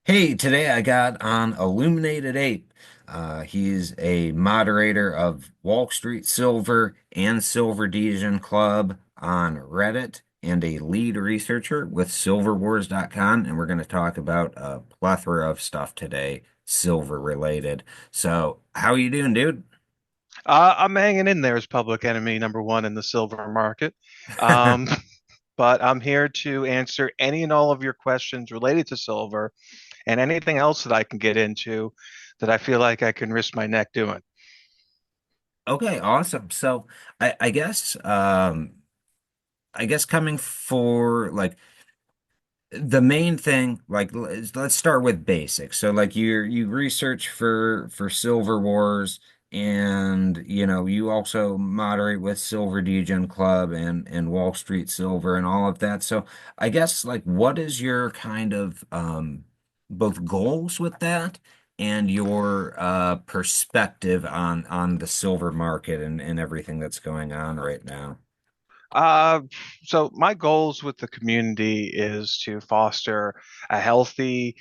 Hey, today I got on Illuminated Ape. He's a moderator of Wall Street Silver and SilverDegenClub on Reddit and a lead researcher with SilverWars.com. And we're going to talk about a plethora of stuff today, silver related. So, how are you doing, dude? I'm hanging in there as public enemy number one in the silver market. Um, but I'm here to answer any and all of your questions related to silver and anything else that I can get into that I feel like I can risk my neck doing. Okay, awesome. So, I guess coming for like the main thing, like let's start with basics. So like you research for Silver Wars, and you also moderate with Silver Degen Club and Wall Street Silver and all of that. So I guess like what is your kind of both goals with that and your perspective on the silver market and everything that's going on right now? Uh, so my goals with the community is to foster a healthy,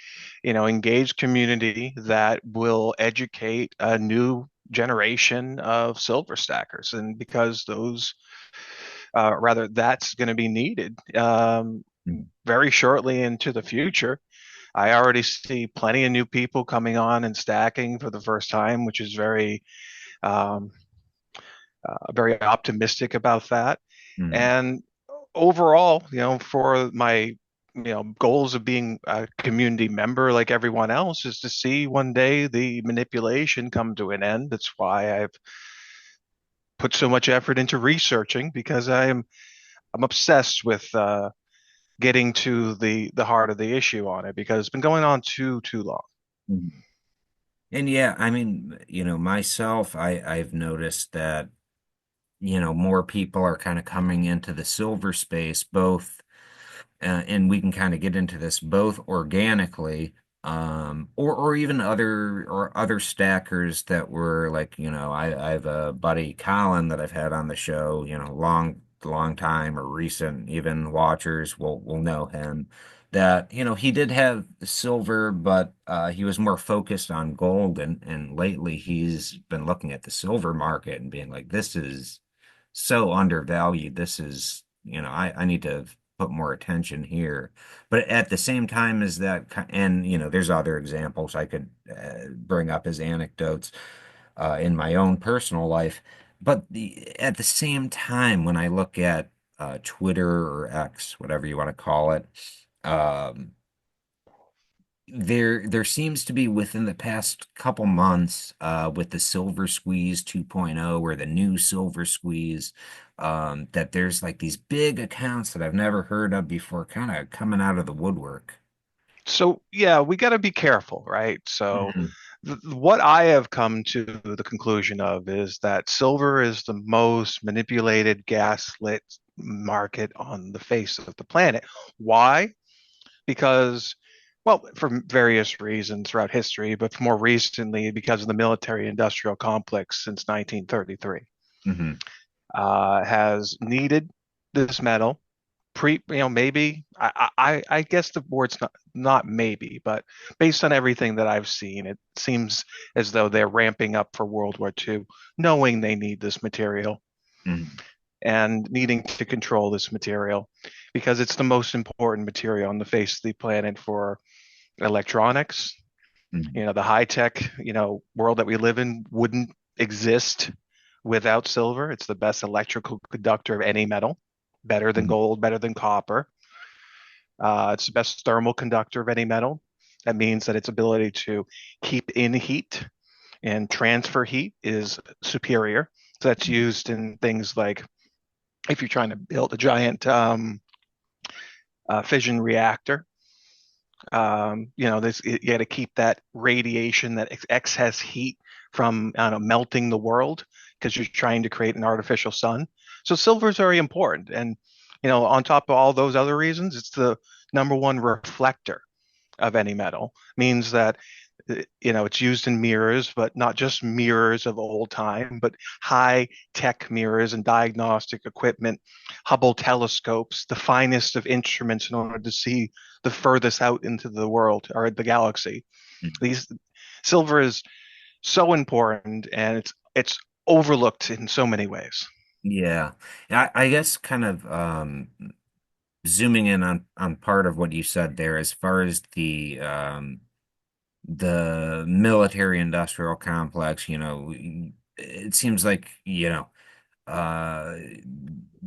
engaged community that will educate a new generation of silver stackers. And because rather, that's going to be needed very shortly into the future. I already see plenty of new people coming on and stacking for the first time, which is um, very optimistic about that. Mm. And overall, for my goals of being a community member like everyone else is to see one day the manipulation come to an end. That's why I've put so much effort into researching because I'm obsessed with getting to the heart of the issue on it because it's been going on too long. Mm. And yeah, I mean, myself, I've noticed that, more people are kind of coming into the silver space, both, and we can kind of get into this both organically, or even other stackers that were like, I have a buddy Colin that I've had on the show, long time or recent, even watchers will know him. That, he did have silver, but he was more focused on gold, and lately he's been looking at the silver market and being like, this is so undervalued. This is, I need to put more attention here. But at the same time as that, and there's other examples I could bring up as anecdotes in my own personal life. But at the same time, when I look at Twitter or X, whatever you want to call it, um, there seems to be within the past couple months with the Silver Squeeze 2.0 or the new Silver Squeeze that there's like these big accounts that I've never heard of before kind of coming out of the woodwork. So yeah, we got to be careful, right? So Mhm. what I have come to the conclusion of is that silver is the most manipulated gaslit market on the face of the planet. Why? Because, well, for various reasons throughout history, but more recently because of the military industrial complex since 1933, Mhm. has needed this metal maybe I guess the word's not maybe, but based on everything that I've seen, it seems as though they're ramping up for World War II, knowing they need this material Mhm. and needing to control this material because it's the most important material on the face of the planet for electronics. Mhm. The high tech, world that we live in wouldn't exist without silver. It's the best electrical conductor of any metal, better than Mhm. gold, better than copper. It's the best thermal conductor of any metal. That means that its ability to keep in heat and transfer heat is superior. So that's used in things like if you're trying to build a giant fission reactor. You got to keep that radiation, that excess heat from I don't know, melting the world because you're trying to create an artificial sun. So silver is very important, and on top of all those other reasons, it's the number one reflector of any metal. Means that It's used in mirrors, but not just mirrors of old time, but high tech mirrors and diagnostic equipment, Hubble telescopes, the finest of instruments in order to see the furthest out into the world or the galaxy. These Silver is so important, and it's overlooked in so many ways. Yeah. I guess kind of zooming in on part of what you said there as far as the military industrial complex, it seems like, uh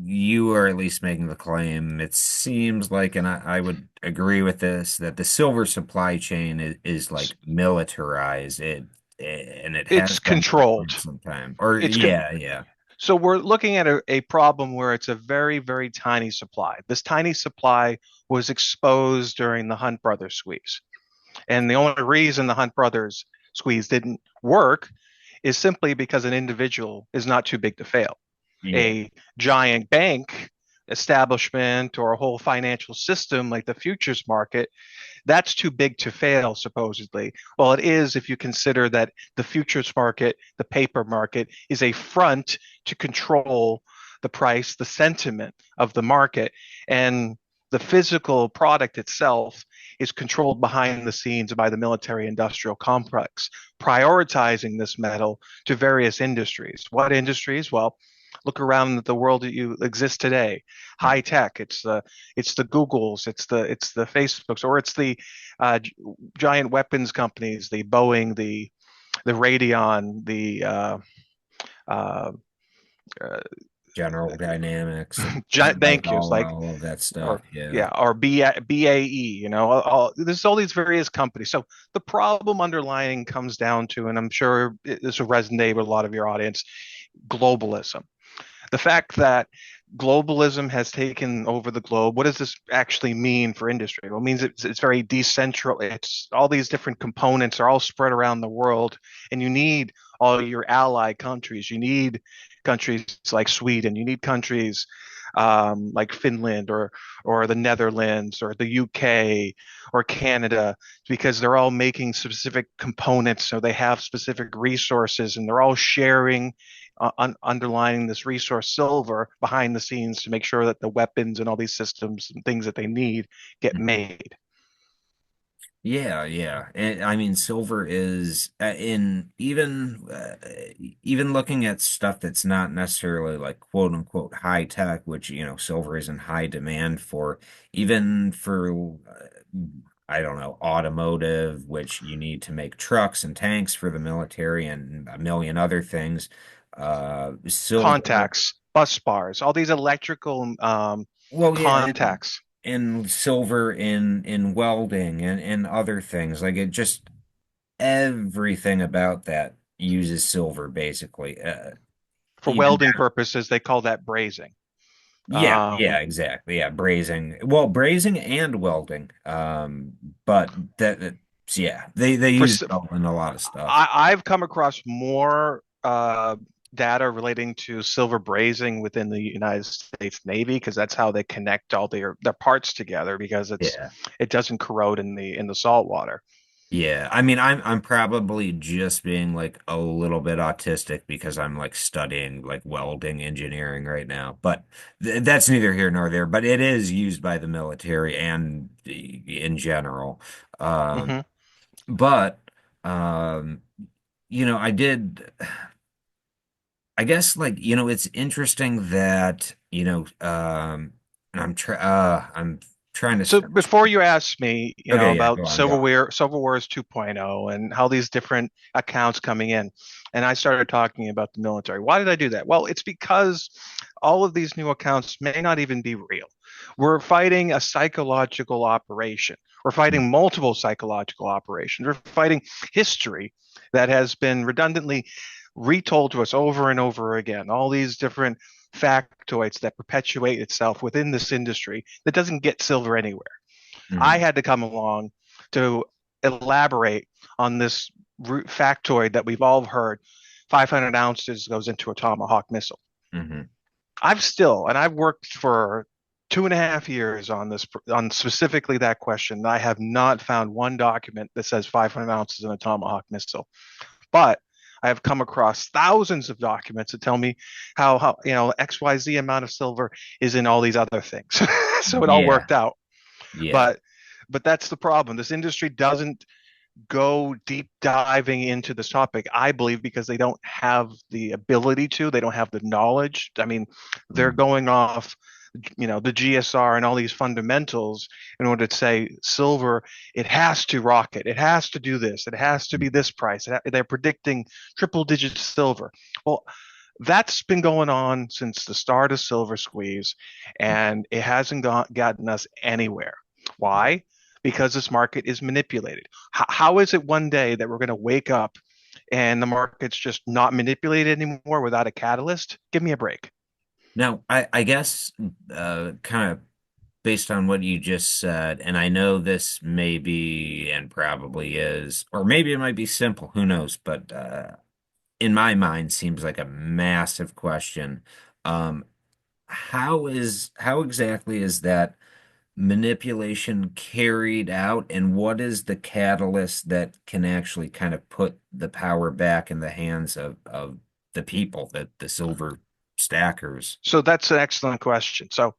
you are at least making the claim. It seems like, and I would agree with this, that the silver supply chain is like militarized. And it has It's been for controlled. quite some time. Or It's con yeah, yeah. So we're looking at a problem where it's a very, very tiny supply. This tiny supply was exposed during the Hunt brothers squeeze. And the only reason the Hunt brothers squeeze didn't work is simply because an individual is not too big to fail. Yeah. A giant bank establishment or a whole financial system like the futures market, that's too big to fail, supposedly. Well, it is if you consider that the futures market, the paper market, is a front to control the price, the sentiment of the market. And the physical product itself is controlled behind the scenes by the military industrial complex, prioritizing this metal to various industries. What industries? Well, look around the world that you exist today. High tech. It's the Googles. It's the Facebooks, or it's the uh, giant weapons companies. The Boeing. The Radion. The uh, uh, General Dynamics and like thank yous, all of that stuff. or Yeah. yeah, or BAE. There's all these various companies. So the problem underlying comes down to, and I'm sure this will resonate with a lot of your audience, globalism. The fact that globalism has taken over the globe. What does this actually mean for industry? Well, it means it's very decentral. It's all these different components are all spread around the world, and you need all your ally countries. You need countries like Sweden. You need countries like Finland or the Netherlands or the UK or Canada, because they're all making specific components, so they have specific resources, and they're all sharing underlining this resource silver behind the scenes to make sure that the weapons and all these systems and things that they need get made. Yeah, yeah. And I mean, silver is in even looking at stuff that's not necessarily like quote unquote high tech, which silver is in high demand for, even for I don't know, automotive, which you need to make trucks and tanks for the military and a million other things. Silver, Contacts, bus bars, all these electrical well, yeah, contacts. and silver in welding and other things. Like it just everything about that uses silver basically. For Even welding purposes, they call that brazing. yeah, yeah, Um, exactly. Yeah, brazing. Well, brazing and welding. But yeah, they for use it all in a lot of stuff. I've come across more data relating to silver brazing within the United States Navy, because that's how they connect all their parts together, because Yeah. it doesn't corrode in the salt water. Yeah, I mean, I'm probably just being like a little bit autistic because I'm like studying like welding engineering right now. But that's neither here nor there. But it is used by the military and in general. Um, Hmm. but um, I did. I guess like it's interesting that and I'm trying to. So before you ask me, Okay, yeah, about go on, go on. Silverware's 2.0 and how these different accounts coming in, and I started talking about the military. Why did I do that? Well, it's because all of these new accounts may not even be real. We're fighting a psychological operation. We're fighting multiple psychological operations. We're fighting history that has been redundantly retold to us over and over again. All these different factoids that perpetuate itself within this industry that doesn't get silver anywhere. I Mhm, had to come along to elaborate on this factoid that we've all heard: 500 ounces goes into a Tomahawk missile. mhm. I've worked for 2.5 years on this, on specifically that question. I have not found one document that says 500 ounces in a Tomahawk missile, but I have come across thousands of documents that tell me how XYZ amount of silver is in all these other things. So it all Yeah, worked out. yeah. But that's the problem. This industry doesn't go deep diving into this topic, I believe, because they don't have the ability to, they don't have the knowledge. I mean, they're Mm. going off, the GSR and all these fundamentals in order to say silver, it has to rocket, it has to do this, it has to be this price. They're predicting triple digit silver. Well, that's been going on since the start of Silver Squeeze, and it hasn't gotten us anywhere. Why? Because this market is manipulated. How is it one day that we're going to wake up and the market's just not manipulated anymore without a catalyst? Give me a break. Now, I guess kind of based on what you just said, and I know this may be and probably is, or maybe it might be simple, who knows, but in my mind seems like a massive question. Um, how exactly is that manipulation carried out, and what is the catalyst that can actually kind of put the power back in the hands of the people, that the silver stackers? So that's an excellent question. So,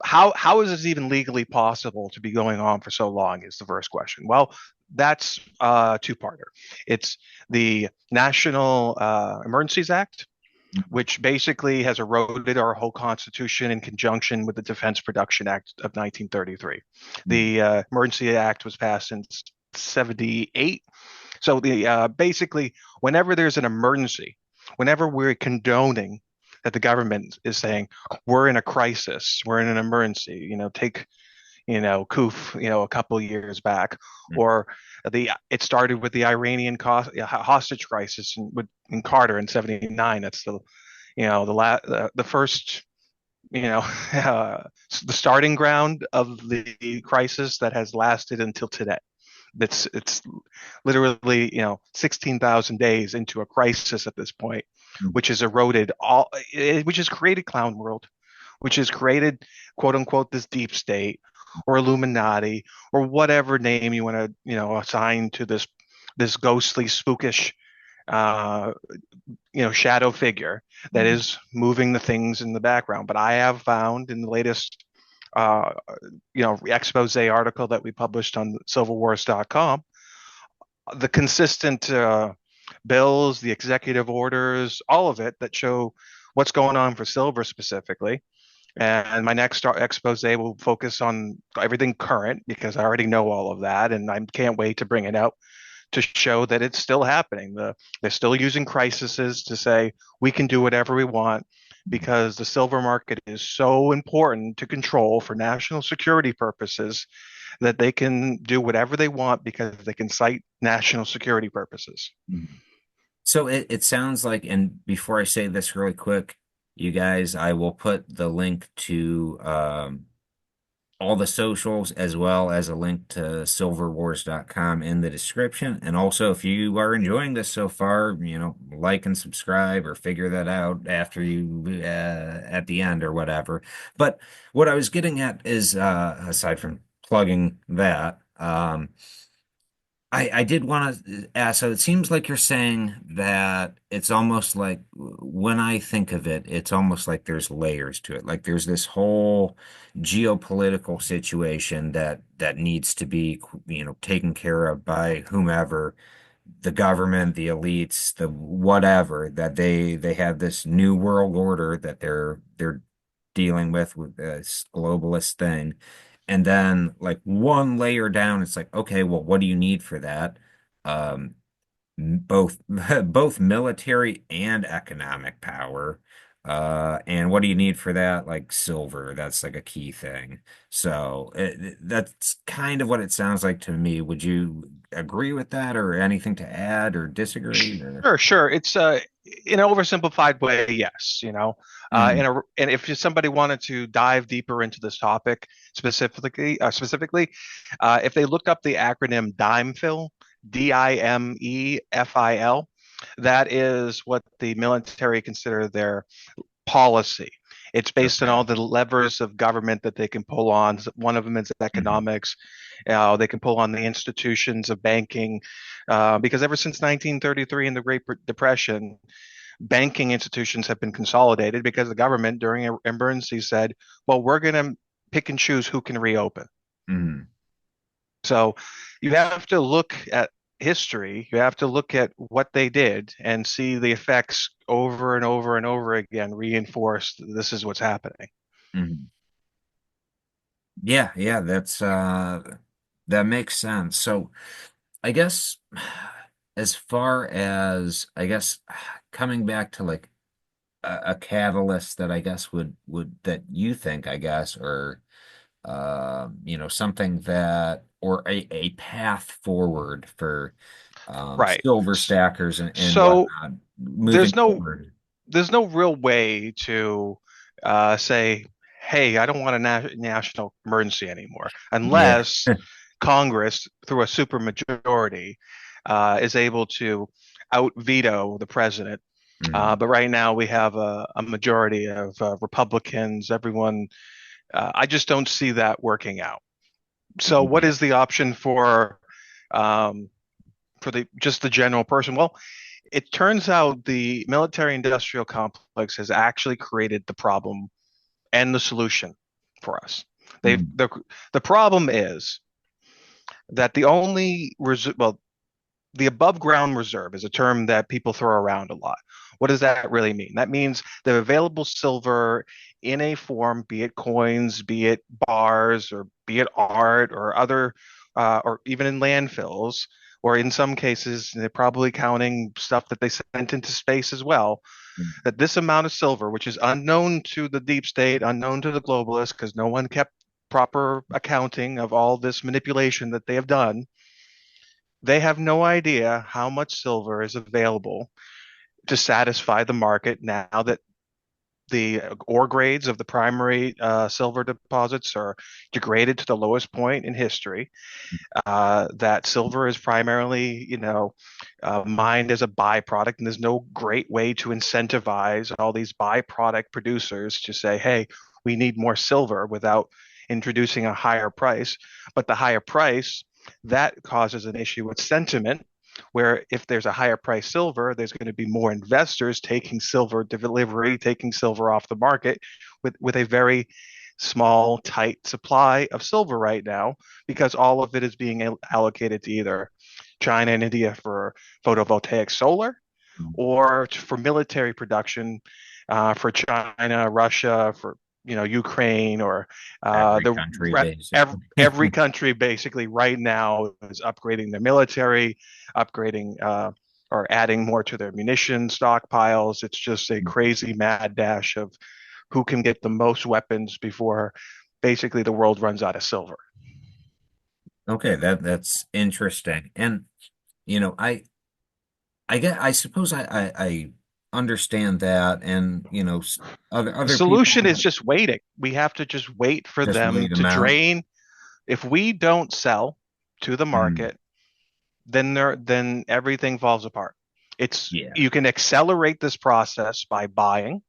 how is this even legally possible to be going on for so long is the first question. Well, that's a two-parter. It's the National Emergencies Act, which basically has eroded our whole Constitution in conjunction with the Defense Production Act of 1933. The Emergency Act was passed in 78. So basically, whenever there's an emergency, whenever we're condoning that the government is saying we're in a crisis, we're in an emergency, take Kuf, a couple of years back, or it started with the Iranian hostage crisis in Carter in '79. That's the first, the starting ground of the crisis that has lasted until today. It's literally 16,000 days into a crisis at this point, which has eroded which has created clown world, which has created quote unquote this deep state or Illuminati or whatever name you want to assign to this ghostly spookish uh, shadow figure that is moving the things in the background. But I have found in the latest expose article that we published on silverwars.com, the consistent bills, the executive orders, all of it that show what's going on for silver specifically. And my next expose will focus on everything current because I already know all of that, and I can't wait to bring it out to show that it's still happening. They're still using crises to say we can do whatever we want because the silver market is so important to control for national security purposes that they can do whatever they want because they can cite national security purposes. So it sounds like, and before I say this really quick, you guys, I will put the link to all the socials as well as a link to silverwars.com in the description. And also, if you are enjoying this so far, like and subscribe or figure that out after you at the end or whatever. But what I was getting at is, aside from plugging that, I did want to ask, so it seems like you're saying that it's almost like when I think of it, it's almost like there's layers to it. Like there's this whole geopolitical situation that needs to be, taken care of by whomever, the government, the elites, the whatever, that they have this new world order that they're dealing with this globalist thing. And then like one layer down, it's like, okay, well, what do you need for that? Um, both both military and economic power. And what do you need for that? Like silver. That's like a key thing. So that's kind of what it sounds like to me. Would you agree with that, or anything to add or disagree? Or Sure, sure. It's in an oversimplified way, yes. Mhm. And if somebody wanted to dive deeper into this topic specifically, if they look up the acronym DIMEFIL, DIMEFIL, that is what the military consider their policy. It's based on Okay. all the levers of government that they can pull on. One of them is Mhm. economics. They can pull on the institutions of banking, because ever since 1933 and the Great Depression, banking institutions have been consolidated because the government during an emergency said, well, we're going to pick and choose who can reopen. Mhm. So you have to look at history, you have to look at what they did and see the effects over and over and over again reinforce this is what's happening. Mhm. Yeah, yeah, that makes sense. So I guess as far as I guess coming back to like a catalyst that I guess would that you think I guess or something that or a path forward for Right. silver stackers and So whatnot moving there's no forward. there's no real way to say, hey, I don't want a national emergency anymore, Yeah. unless Congress, through a supermajority, is able to out veto the president. Mhm. But right now we have a majority of Republicans. Everyone, I just don't see that working out. So, what Yeah. is the option um, for the just the general person? Well, it turns out the military-industrial complex has actually created the problem and the solution for us. They've Mhm. the problem is that the above ground reserve is a term that people throw around a lot. What does that really mean? That means the available silver in a form, be it coins, be it bars, or be it art, or other, or even in landfills, or in some cases, they're probably counting stuff that they sent into space as well. That this amount of silver, which is unknown to the deep state, unknown to the globalists, because no one kept proper accounting of all this manipulation that they have done, they have no idea how much silver is available to satisfy the market now that the ore grades of the primary silver deposits are degraded to the lowest point in history. That silver is primarily, mined as a byproduct, and there's no great way to incentivize all these byproduct producers to say, "Hey, we need more silver," without introducing a higher price. But the higher price that causes an issue with sentiment, where if there's a higher price silver, there's going to be more investors taking silver delivery, taking silver off the market with a very small, tight supply of silver right now, because all of it is being allocated to either China and India for photovoltaic solar or for military production, for China, Russia, for Ukraine, or Every the country basically. every country basically right now is upgrading their military, upgrading or adding more to their munition stockpiles. It's just a crazy mad dash of who can get the most weapons before basically the world runs out of silver. Okay, that's interesting. And I suppose I understand that and The other solution is people just waiting. We have to just wait for just them wait them to out. drain. If we don't sell to the Mm, market, then everything falls apart. It's yeah. You can accelerate this process by buying,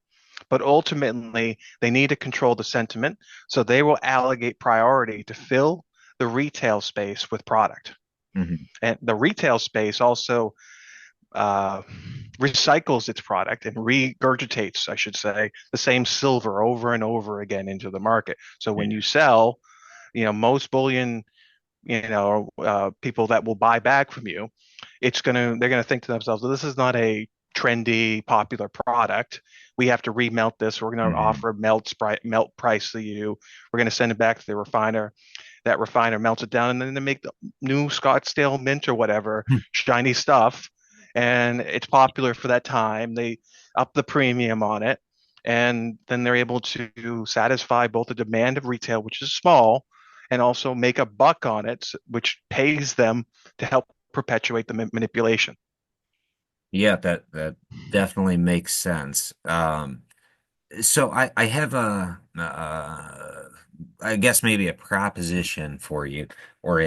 but ultimately they need to control the sentiment, so they will allocate priority to fill the retail space with product. Mhm. And the retail space also uh, recycles its product and regurgitates, I should say, the same silver over and over again into the market. So when Yeah. you sell, most bullion, people that will buy back from you, they're gonna think to themselves, well, this is not a trendy, popular product. We have to remelt this. We're going to Mhm. offer melt price to you. We're going to send it back to the refiner. That refiner melts it down, and then they make the new Scottsdale mint or whatever shiny stuff, and it's popular for that time. They up the premium on it, and then they're able to satisfy both the demand of retail, which is small, and also make a buck on it, which pays them to help perpetuate the manipulation. Yeah, that definitely makes sense. So I have I guess maybe a proposition for you or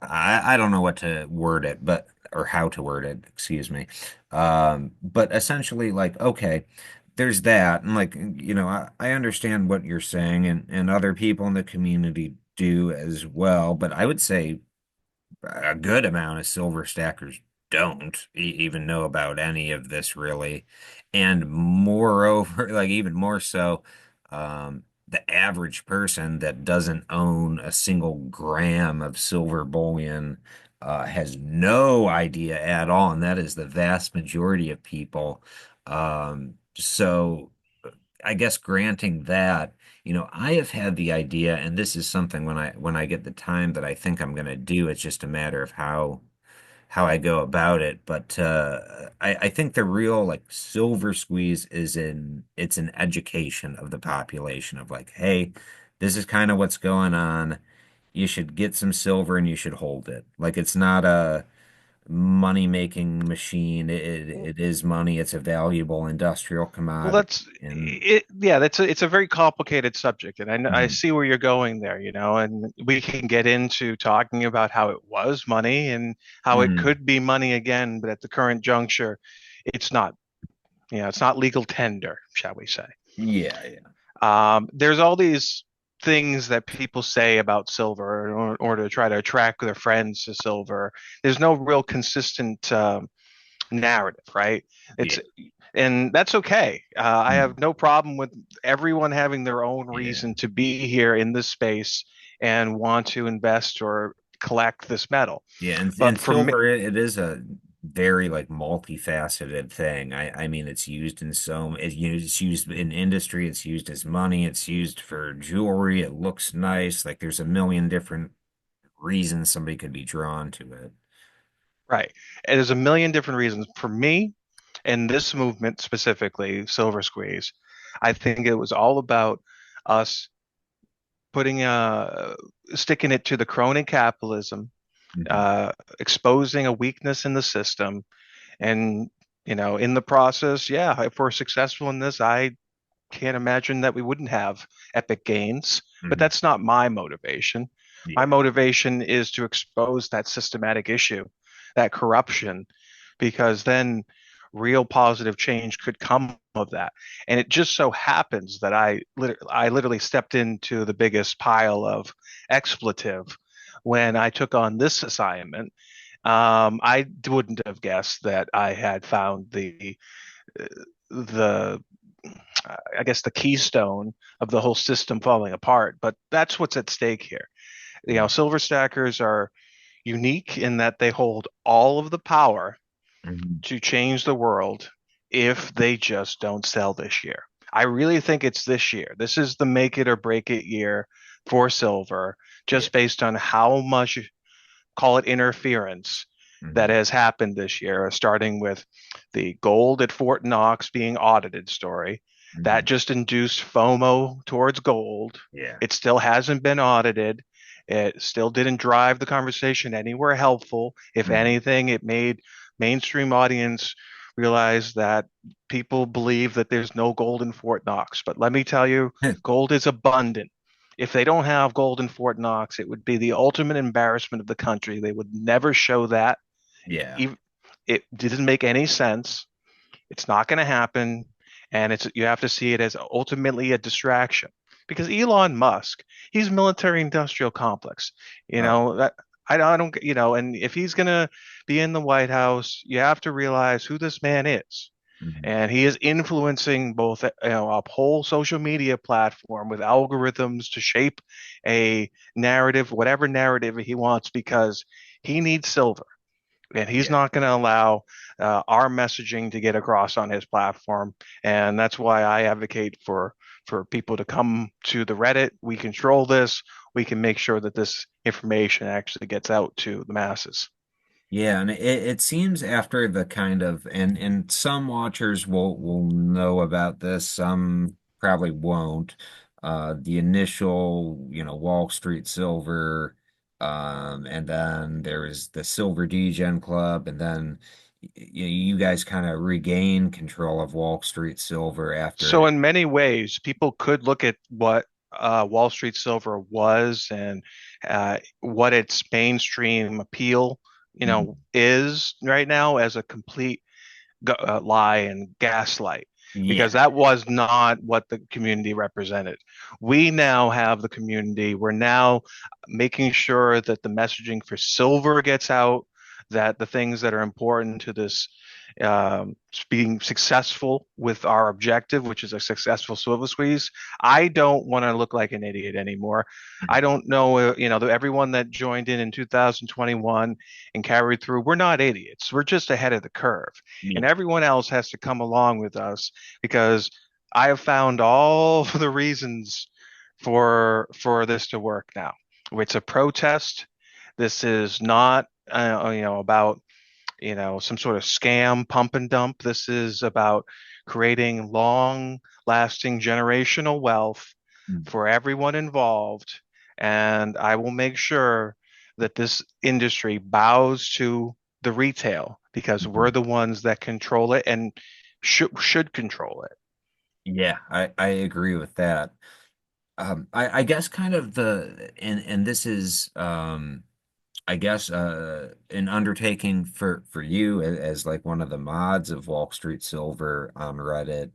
I don't know what to word it, but or how to word it, excuse me. But essentially like okay. there's that, and like, I understand what you're saying, and other people in the community do as well, but I would say a good amount of silver stackers don't even know about any of this really. And moreover, like even more so, the average person that doesn't own a single gram of silver bullion has no idea at all, and that is the vast majority of people. So I guess granting that, I have had the idea, and this is something when I get the time that I think I'm going to do. It's just a matter of how I go about it. But I think the real like silver squeeze is in it's an education of the population of like, hey, this is kind of what's going on. You should get some silver and you should hold it. Like it's not a money making machine. It is money. It's a valuable industrial Well, commodity. that's And it. Yeah, it's a very complicated subject, and I mm, see where you're going there, and we can get into talking about how it was money and how it mm, could be money again, but at the current juncture, it's not. It's not legal tender, shall we say. yeah, yeah. There's all these things that people say about silver or to try to attract their friends to silver. There's no real consistent narrative, right? Yeah. It's and that's okay. I Mm, have no problem with everyone having their own yeah. reason to be here in this space and want to invest or collect this metal. Yeah, and But for me, silver it is a very like multifaceted thing. I mean it's used in it's used in industry, it's used as money, it's used for jewelry, it looks nice. Like there's a million different reasons somebody could be drawn to it. right, and there's a million different reasons. For me, and this movement specifically, Silver Squeeze, I think it was all about us putting sticking it to the crony capitalism, Mhm. uh, exposing a weakness in the system, and in the process, yeah, if we're successful in this, I can't imagine that we wouldn't have epic gains. But Mhm. that's not my motivation. My Yeah. motivation is to expose that systematic issue, that corruption, because then real positive change could come of that. And it just so happens that I literally stepped into the biggest pile of expletive when I took on this assignment. I wouldn't have guessed that I had found the I guess the keystone of the whole system falling apart. But that's what's at stake here. Yeah. Silver stackers are unique in that they hold all of the power Mhm. to change the world if they just don't sell this year. I really think it's this year. This is the make it or break it year for silver, Yeah. just based on how much, call it interference, that Mhm. has happened this year, starting with the gold at Fort Knox being audited story. That Mhm. just induced FOMO towards gold. Yeah. It still hasn't been audited. It still didn't drive the conversation anywhere helpful. If Mhm. anything, it made mainstream audience realize that people believe that there's no gold in Fort Knox. But let me tell you, gold is abundant. If they don't have gold in Fort Knox, it would be the ultimate embarrassment of the country. They would never show that. Yeah. Even, it didn't make any sense. It's not going to happen, and it's you have to see it as ultimately a distraction because Elon Musk, he's military industrial complex. Oh. That I don't and if he's going to be in the White House, you have to realize who this man is. Mhm. And he is influencing both a whole social media platform with algorithms to shape a narrative, whatever narrative he wants, because he needs silver and he's Yeah. not going to allow our messaging to get across on his platform. And that's why I advocate for people to come to the Reddit. We control this. We can make sure that this information actually gets out to the masses. Yeah, and it seems after the kind of and some watchers will know about this, some probably won't. The initial, Wall Street Silver, and then there was the Silver Degen Club, and then you guys kind of regain control of Wall Street Silver after So it. in many ways, people could look at what Wall Street Silver was and what its mainstream appeal, Mhm. is right now as a complete lie and gaslight. because Yeah. that was not what the community represented. We now have the community. We're now making sure that the messaging for silver gets out, that the things that are important to this being successful with our objective, which is a successful silver squeeze. I don't want to look like an idiot anymore. I don't know, everyone that joined in 2021 and carried through, we're not idiots. We're just ahead of the curve. And Yeah. everyone else has to come along with us because I have found all the reasons for this to work now. It's a protest. This is not about some sort of scam pump and dump. This is about creating long lasting generational wealth for everyone involved. And I will make sure that this industry bows to the retail because we're Mhm. the ones that control it and should control it. Yeah, I agree with that. I guess kind of and this is I guess an undertaking for you as like one of the mods of Wall Street Silver on Reddit.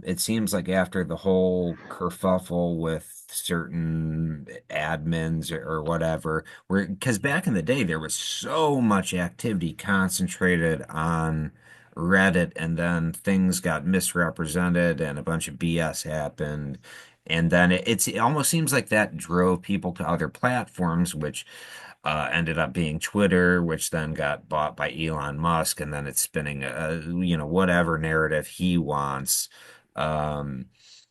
It seems like after the whole kerfuffle with certain admins or whatever, where because back in the day there was so much activity concentrated on Reddit, and then things got misrepresented and a bunch of BS happened. And then it almost seems like that drove people to other platforms, which ended up being Twitter, which then got bought by Elon Musk, and then it's spinning whatever narrative he wants. Um,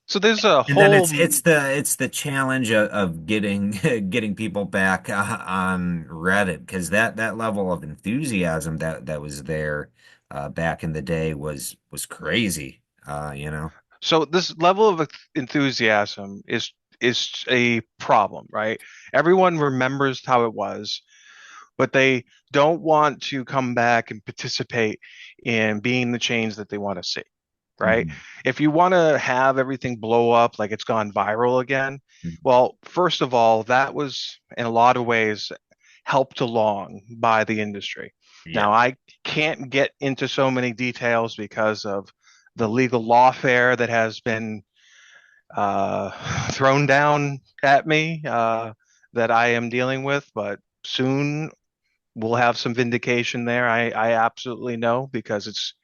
So there's a and then whole it's the challenge of getting getting people back on Reddit, because that level of enthusiasm that was there back in the day was crazy. so this level of enthusiasm is a problem, right? Everyone remembers how it was, but they don't want to come back and participate in being the change that they want to see, right? Mhm. If you want to have everything blow up like it's gone viral again, well, first of all, that was in a lot of ways helped along by the industry. Yeah. Now, I can't get into so many details because of the legal lawfare that has been thrown down at me that I am dealing with, but soon we'll have some vindication there. I absolutely know because it's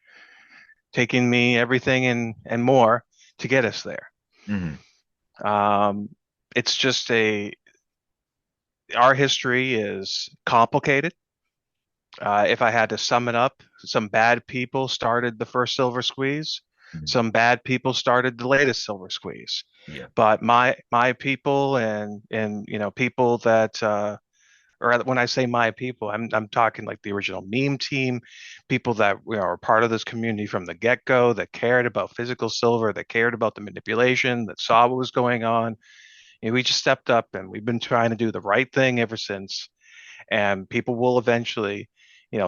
taking me everything and more to get us there. Hmm. Um, it's just our history is complicated. If I had to sum it up, some bad people started the first silver squeeze. Hmm. Some bad people started the latest silver squeeze. Yeah. But my people and people that or when I say my people, I'm talking like the original meme team, people that are part of this community from the get-go, that cared about physical silver, that cared about the manipulation, that saw what was going on. We just stepped up and we've been trying to do the right thing ever since. And people will eventually,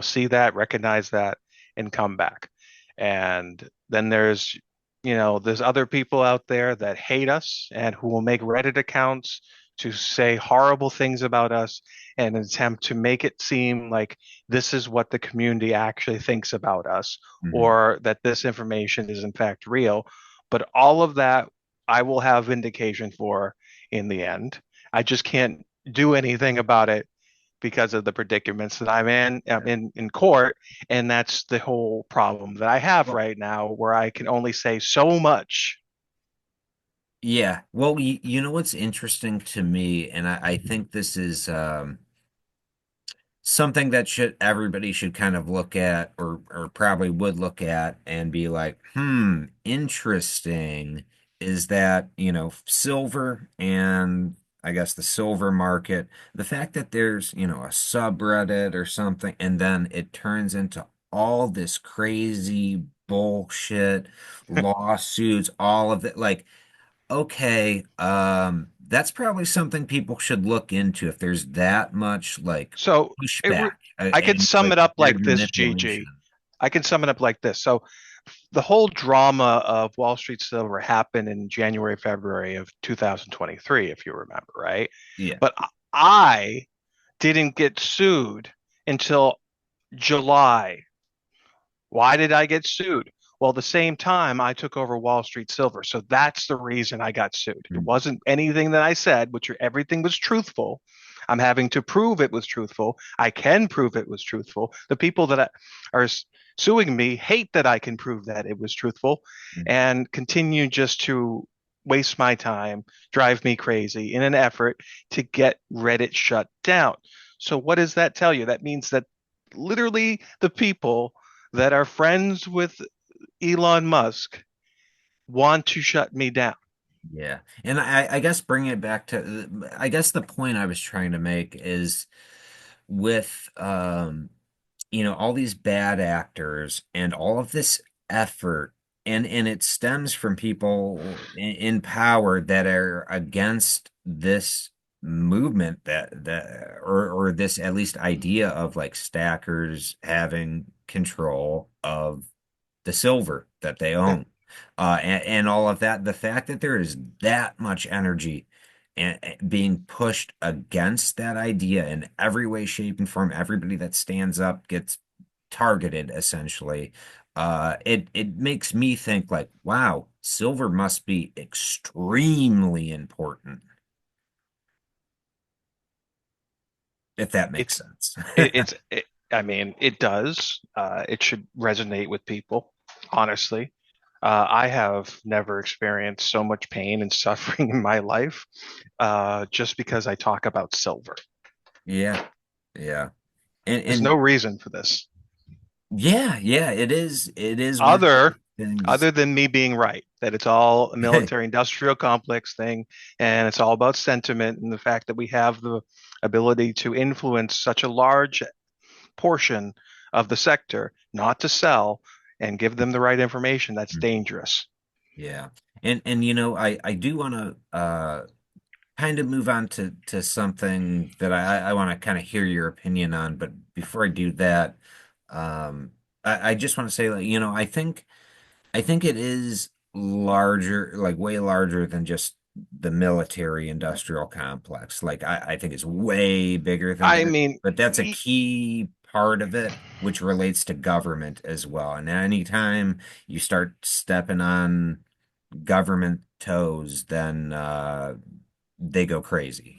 see that, recognize that, and come back. And then there's other people out there that hate us and who will make Reddit accounts to say horrible things about us and attempt to make it seem like this is what the community actually thinks about us Hmm. or that this information is in fact real. But all of that I will have vindication for in the end. I just can't do anything about it because of the predicaments that I'm in court, and that's the whole problem that I have Well, right now, where I can only say so much. yeah. Well, you know what's interesting to me, and I think this is something that should everybody should kind of look at, or probably would look at and be like, interesting, is that, silver and I guess the silver market, the fact that there's, a subreddit or something, and then it turns into all this crazy bullshit, lawsuits, all of it. Like, okay, that's probably something people should look into if there's that much like So pushback I could and sum like it up weird like this, Gigi. manipulation. I can sum it up like this. So the whole drama of Wall Street Silver happened in January, February of 2023, if you remember, right? Yeah. But I didn't get sued until July. Why did I get sued? Well, at the same time, I took over Wall Street Silver. So that's the reason I got sued. It Mm. wasn't anything that I said, which everything was truthful. I'm having to prove it was truthful. I can prove it was truthful. The people that are suing me hate that I can prove that it was truthful Mm. and continue just to waste my time, drive me crazy in an effort to get Reddit shut down. So, what does that tell you? That means that literally the people that are friends with Elon Musk want to shut me down. Yeah. And I guess bringing it back to, I guess the point I was trying to make is with, all these bad actors and all of this effort, and it stems from people in power that are against this movement or this at least idea of like stackers having control of the silver that they Yeah. own, and all of that. The fact that there is that much energy and being pushed against that idea in every way, shape, and form, everybody that stands up gets targeted essentially. It makes me think like, wow, silver must be extremely important, if that makes It's sense. I mean, it does. It should resonate with people, honestly. I have never experienced so much pain and suffering in my life just because I talk about silver. Yeah, yeah. And There's no and reason for this yeah, yeah, it is one of other those things. other than me being right, that it's all a military industrial complex thing and it's all about sentiment and the fact that we have the ability to influence such a large portion of the sector not to sell and give them the right information. That's dangerous. Yeah. And I do want to kind of move on to something that I want to kind of hear your opinion on, but before I do that, I just want to say, like, I think it is larger, like way larger than just the military industrial complex. Like I think it's way bigger than I that, mean, but that's a key part of it, which relates to government as well. And anytime you start stepping on government toes, then they go crazy.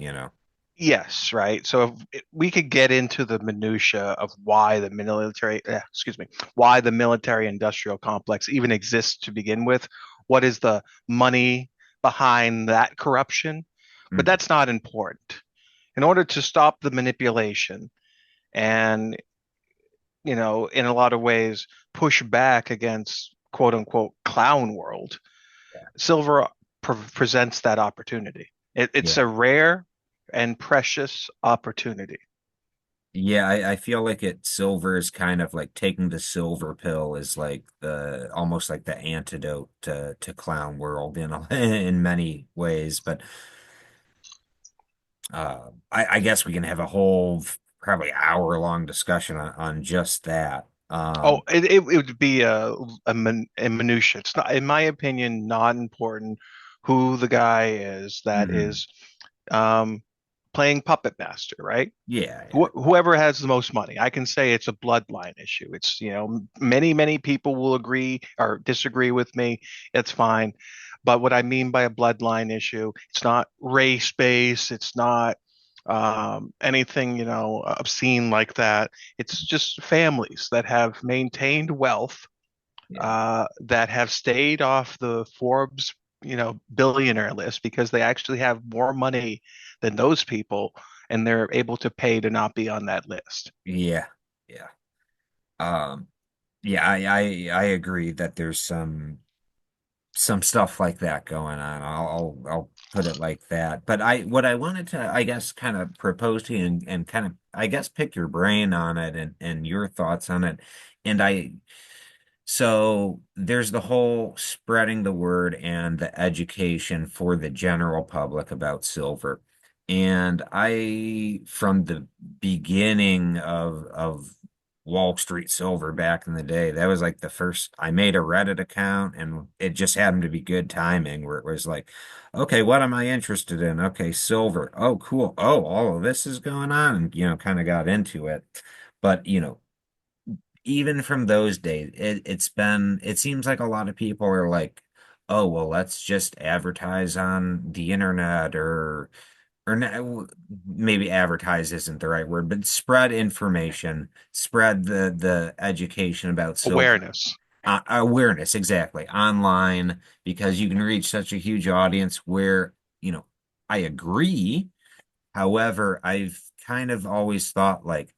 yes, right. So if we could get into the minutia of why the military, excuse me, why the military industrial complex even exists to begin with. What is the money behind that corruption? But Mm. that's not important. In order to stop the manipulation and, in a lot of ways, push back against quote unquote clown world, silver presents that opportunity. It's Yeah. a rare and precious opportunity. Yeah, I feel like silver is kind of like taking the silver pill is like the almost like the antidote to clown world in many ways. But I guess we can have a whole probably hour-long discussion on just that. Oh, it would be a minutia. It's not, in my opinion, not important who the guy is that Mhm. is um, playing puppet master, right? Yeah, yeah, Whoever has the most money. I can say it's a bloodline issue. It's, many people will agree or disagree with me. It's fine. But what I mean by a bloodline issue, it's not race based. It's not anything, obscene like that. It's just families that have maintained wealth, yeah, that have stayed off the Forbes, billionaire list because they actually have more money than those people, and they're able to pay to not be on that list. yeah, yeah. Um, yeah, I agree that there's some stuff like that going on. I'll put it like that. But what I wanted to, I guess, kind of propose to you and kind of, I guess, pick your brain on it and your thoughts on it. And so there's the whole spreading the word and the education for the general public about silver. And from the beginning of Wall Street Silver back in the day, that was like the first, I made a Reddit account and it just happened to be good timing where it was like, okay, what am I interested in? Okay, silver. Oh, cool. Oh, all of this is going on and, kind of got into it. But, even from those days, it seems like a lot of people are like, oh, well, let's just advertise on the internet maybe advertise isn't the right word, but spread information, spread the education about silver. Awareness. Awareness, exactly, online, because you can reach such a huge audience where, I agree. However, I've kind of always thought like,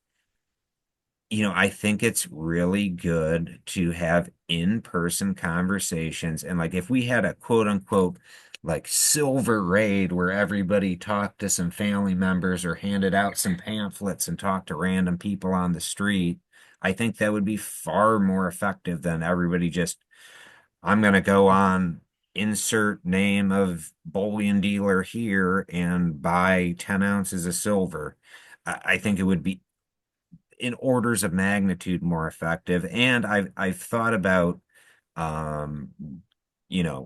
I think it's really good to have in-person conversations. And like if we had a quote unquote like silver raid where everybody talked to some family members or handed out some pamphlets and talked to random people on the street, I think that would be far more effective than everybody just, I'm going to go on insert name of bullion dealer here and buy 10 ounces of silver. I think it would be in orders of magnitude more effective. And I've thought about um,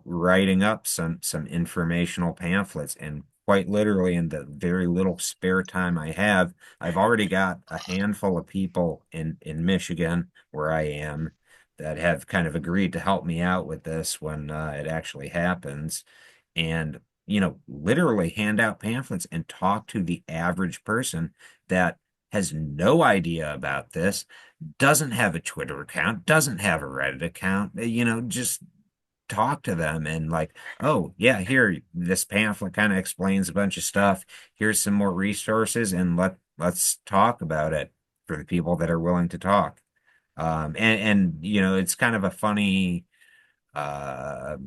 writing up some informational pamphlets, and quite literally in the very little spare time I have, I've already got a handful of people in Michigan where I am that have kind of agreed to help me out with this when it actually happens. And literally hand out pamphlets and talk to the average person that has no idea about this, doesn't have a Twitter account, doesn't have a Reddit account, just talk to them and like, oh, yeah, here, this pamphlet kind of explains a bunch of stuff. Here's some more resources and let's talk about it for the people that are willing to talk. And it's kind of a funny uh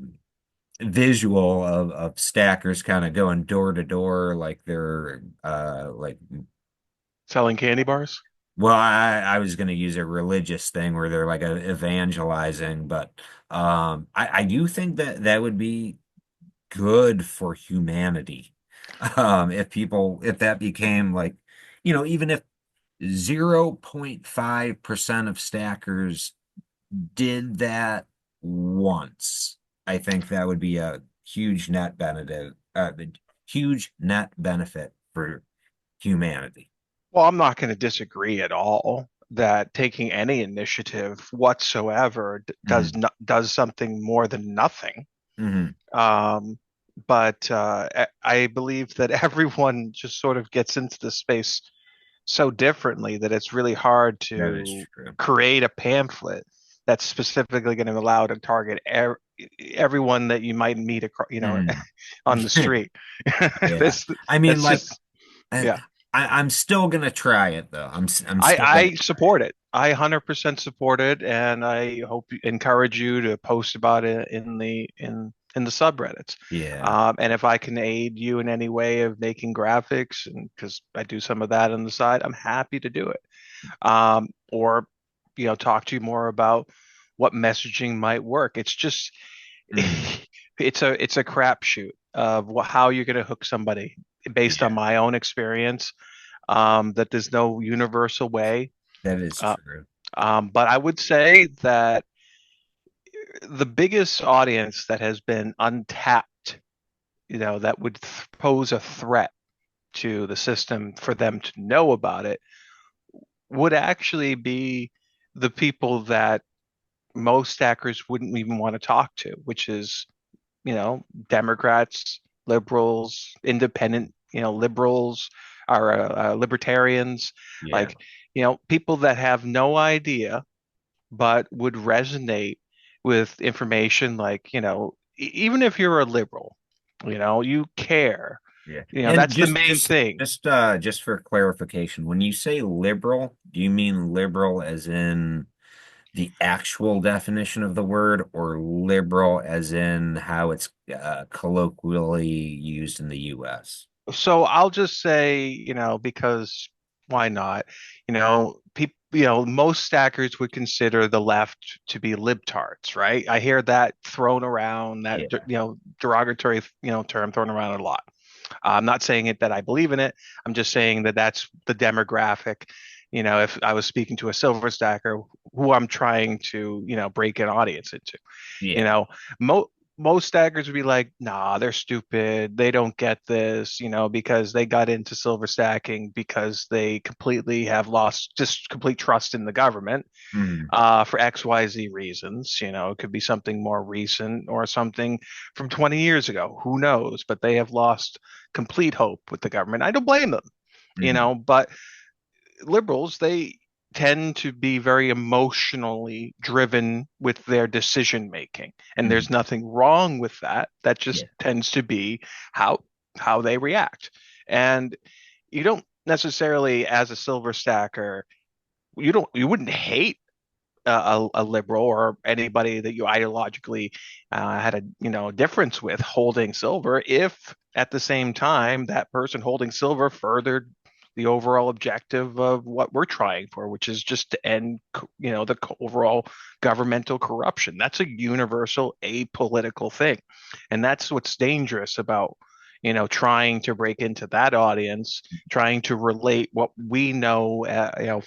visual of stackers kind of going door to door like they're like Selling candy bars. well, I was going to use a religious thing where they're like evangelizing, but I do think that that would be good for humanity. If that became like, even if 0.5% of stackers did that once, I think that would be a huge net benefit for humanity. Well, I'm not going to disagree at all that taking any initiative whatsoever Hmm. does something more than nothing. Hmm. Um, but I believe that everyone just sort of gets into the space so differently that it's really hard That is to true. create a pamphlet that's specifically going to allow to target everyone that you might meet across, Mm. on the street. Yeah. This I mean, that's like, just I, yeah. I'm still gonna try it though. I'm I still gonna I try it. support it. I 100% support it, and I hope encourage you to post about it in the subreddits. Yeah. And if I can aid you in any way of making graphics, and because I do some of that on the side, I'm happy to do it. Or talk to you more about what messaging might work. It's just Mm. it's a crapshoot of how you're going to hook somebody based on Yeah. my own experience. That there's no universal way. That is Uh, true. but I would say that the biggest audience that has been untapped, that would pose a threat to the system for them to know about it, would actually be the people that most stackers wouldn't even want to talk to, which is, Democrats, liberals, independent, liberals, or libertarians, Yeah. like, people that have no idea but would resonate with information like, even if you're a liberal, you care. Yeah. And That's the just main just thing. just just for clarification, when you say liberal, do you mean liberal as in the actual definition of the word, or liberal as in how it's colloquially used in the US? So I'll just say, because why not? People, most stackers would consider the left to be libtards, right? I hear that thrown around, that Yeah. derogatory, term thrown around a lot. I'm not saying it that I believe in it. I'm just saying that that's the demographic. If I was speaking to a silver stacker, who I'm trying to, break an audience into, you Yeah. know, mo most stackers would be like, nah, they're stupid. They don't get this, because they got into silver stacking because they completely have lost just complete trust in the government Mm, for XYZ reasons. It could be something more recent or something from 20 years ago. Who knows? But they have lost complete hope with the government. I don't blame them, mm, but liberals, they tend to be very emotionally driven with their decision making. And mm, there's nothing wrong with that. That just yeah. tends to be how how they react. And you don't necessarily, as a silver stacker, you wouldn't hate a liberal or anybody that you ideologically had a difference with holding silver if at the same time that person holding silver furthered the overall objective of what we're trying for, which is just to end the overall governmental corruption. That's a universal apolitical thing, and that's what's dangerous about trying to break into that audience, trying to relate what we know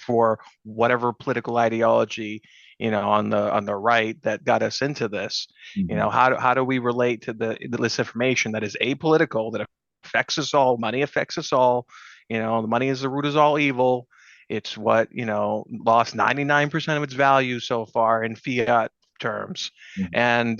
for whatever political ideology on the right that got us into this. Mhm, How do we relate to this information that is apolitical, that affects us all? Money affects us all. The money is the root of all evil. It's what lost 99% of its value so far in fiat terms, mhm. and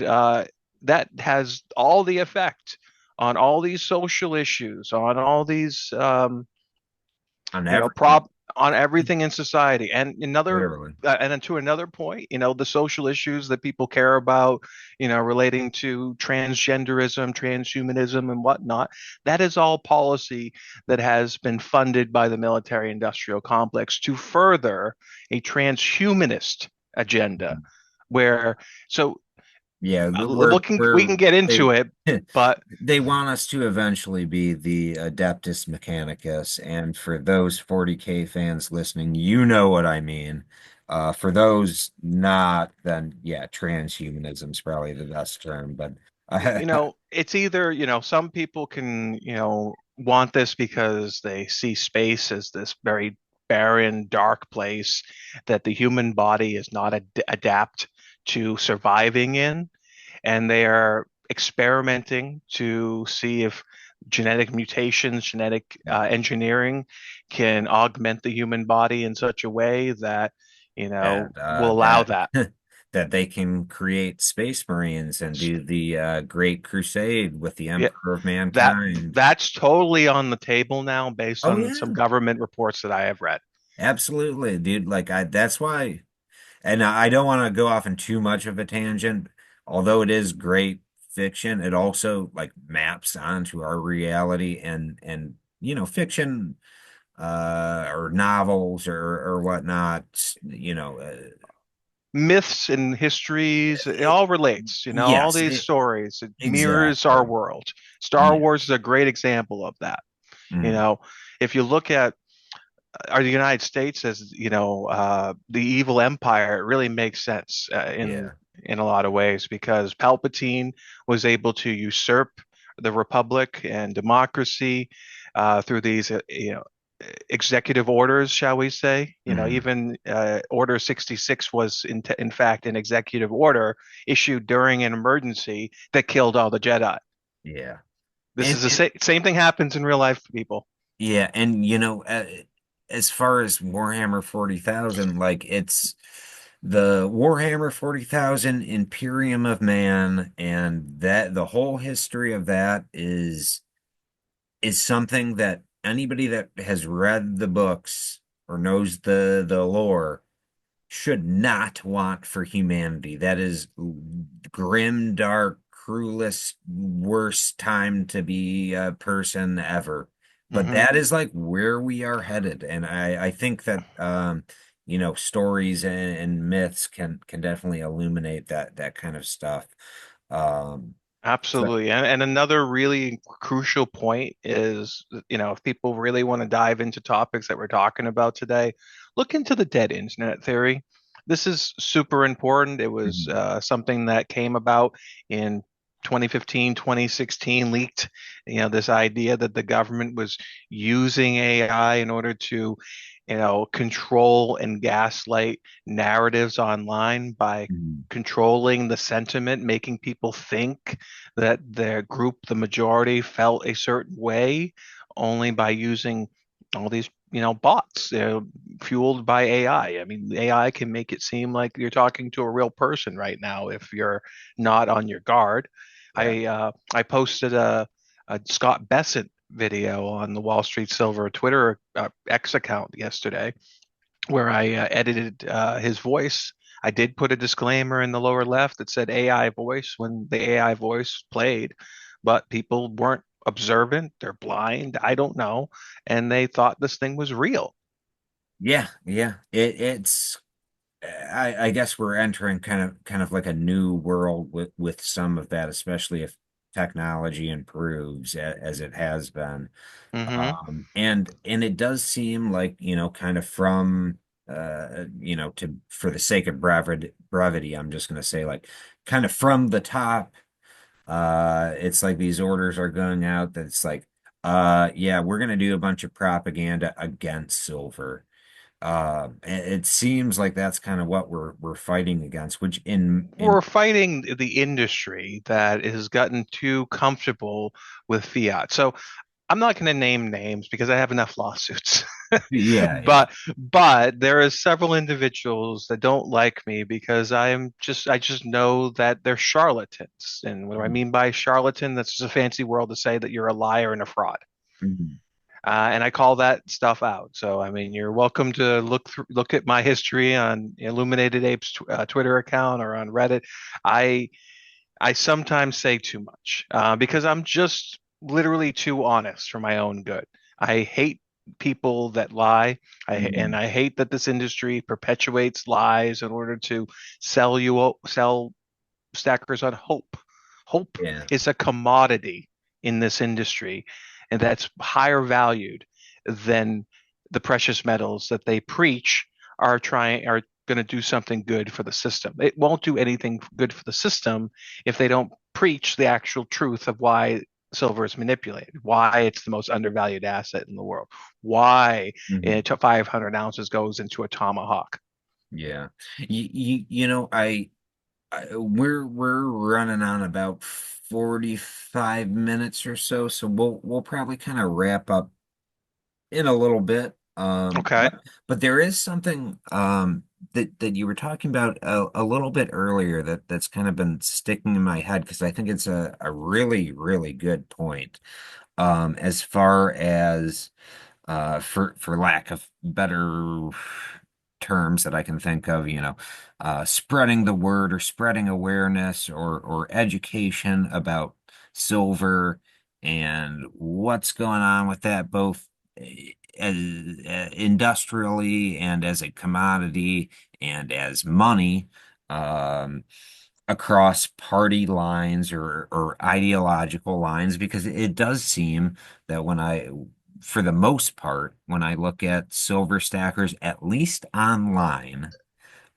that has all the effect on all these social issues, on all these On prop everything, on everything in society. literally. And then to another point, the social issues that people care about, relating to transgenderism, transhumanism, and whatnot. That is all policy that has been funded by the military-industrial complex to further a transhumanist agenda. Mhm. Where so Yeah, we can get into they it, but they want us to eventually be the Adeptus Mechanicus, and for those 40K fans listening, you know what I mean. For those not, then yeah, transhumanism is probably the best term, but it's either, some people can, want this because they see space as this very barren, dark place that the human body is not adapt to surviving in, and they are experimenting to see if genetic mutations, genetic engineering can augment the human body in such a way that, that will allow that that. that they can create space marines and do the Great Crusade with the Yeah, Emperor of that Mankind. that's totally on the table now based Oh on some yeah, government reports that I have read. absolutely, dude. Like that's why. And I don't want to go off in too much of a tangent, although it is great fiction, it also like maps onto our reality and fiction or novels or whatnot, Myths and histories, it all relates, all yes, these stories. It mirrors our exactly. world. Star Yeah. Wars is a great example of that. You Mm, know, if you look at the United States as, the evil empire, it really makes sense yeah. in a lot of ways because Palpatine was able to usurp the Republic and democracy through these, executive orders, shall we say? Mm, Even Order 66 was in fact an executive order issued during an emergency that killed all the Jedi. yeah. This is the And same thing happens in real life, people. yeah, and as far as Warhammer 40,000, like it's the Warhammer 40,000 Imperium of Man, and that the whole history of that is something that anybody that has read the books or knows the lore should not want for humanity. That is grim, dark, cruelest, worst time to be a person ever. But Hmm. that is like where we are headed. And I think that stories and myths can definitely illuminate that kind of stuff. Um so Absolutely. And another really crucial point is, if people really want to dive into topics that we're talking about today, look into the dead internet theory. This is super important. It was mhm, something that came about in 2015, 2016 leaked, this idea that the government was using AI in order to, control and gaslight narratives online by Mhm. controlling the sentiment, making people think that their group, the majority, felt a certain way only by using all these, bots, fueled by AI. I mean, AI can make it seem like you're talking to a real person right now if you're not on your guard. Yeah. I posted a Scott Bessent video on the Wall Street Silver Twitter X account yesterday, where I edited his voice. I did put a disclaimer in the lower left that said AI voice when the AI voice played, but people weren't observant. They're blind. I don't know, and they thought this thing was real. Yeah, yeah. It's I guess we're entering kind of like a new world with some of that, especially if technology improves as it has been. Hmm. And it does seem like, kind of from to for the sake of brevity, I'm just gonna say like kind of from the top, it's like these orders are going out that it's like, yeah, we're gonna do a bunch of propaganda against silver. It seems like that's kind of what we're fighting against, which in We're fighting the industry that has gotten too comfortable with fiat. So I'm not going to name names because I have enough lawsuits. yeah, yeah. But there is several individuals that don't like me because I just know that they're charlatans. And what do I mean by charlatan? That's just a fancy word to say that you're a liar and a fraud. Mhm. And I call that stuff out. So I mean, you're welcome to look at my history on Illuminated Ape's Twitter account or on Reddit. I I sometimes say too much because I'm just literally too honest for my own good. I hate people that lie. And Mhm. I hate that this industry perpetuates lies in order to sell stackers on hope. Hope Yeah. is a commodity in this industry, and that's higher valued than the precious metals that they preach are going to do something good for the system. It won't do anything good for the system if they don't preach the actual truth of why silver is manipulated, why it's the most undervalued asset in the world, why Mhm. 500 ounces goes into a tomahawk. Yeah. We're running on about 45 minutes or so, so we'll probably kind of wrap up in a little bit. Okay. But there is something that you were talking about a little bit earlier that's kind of been sticking in my head because I think it's a really, really good point. As far as for lack of better terms that I can think of, spreading the word or spreading awareness or education about silver and what's going on with that, both as, industrially and as a commodity and as money. Um, Across party lines or ideological lines, because it does seem that for the most part, when I look at silver stackers, at least online,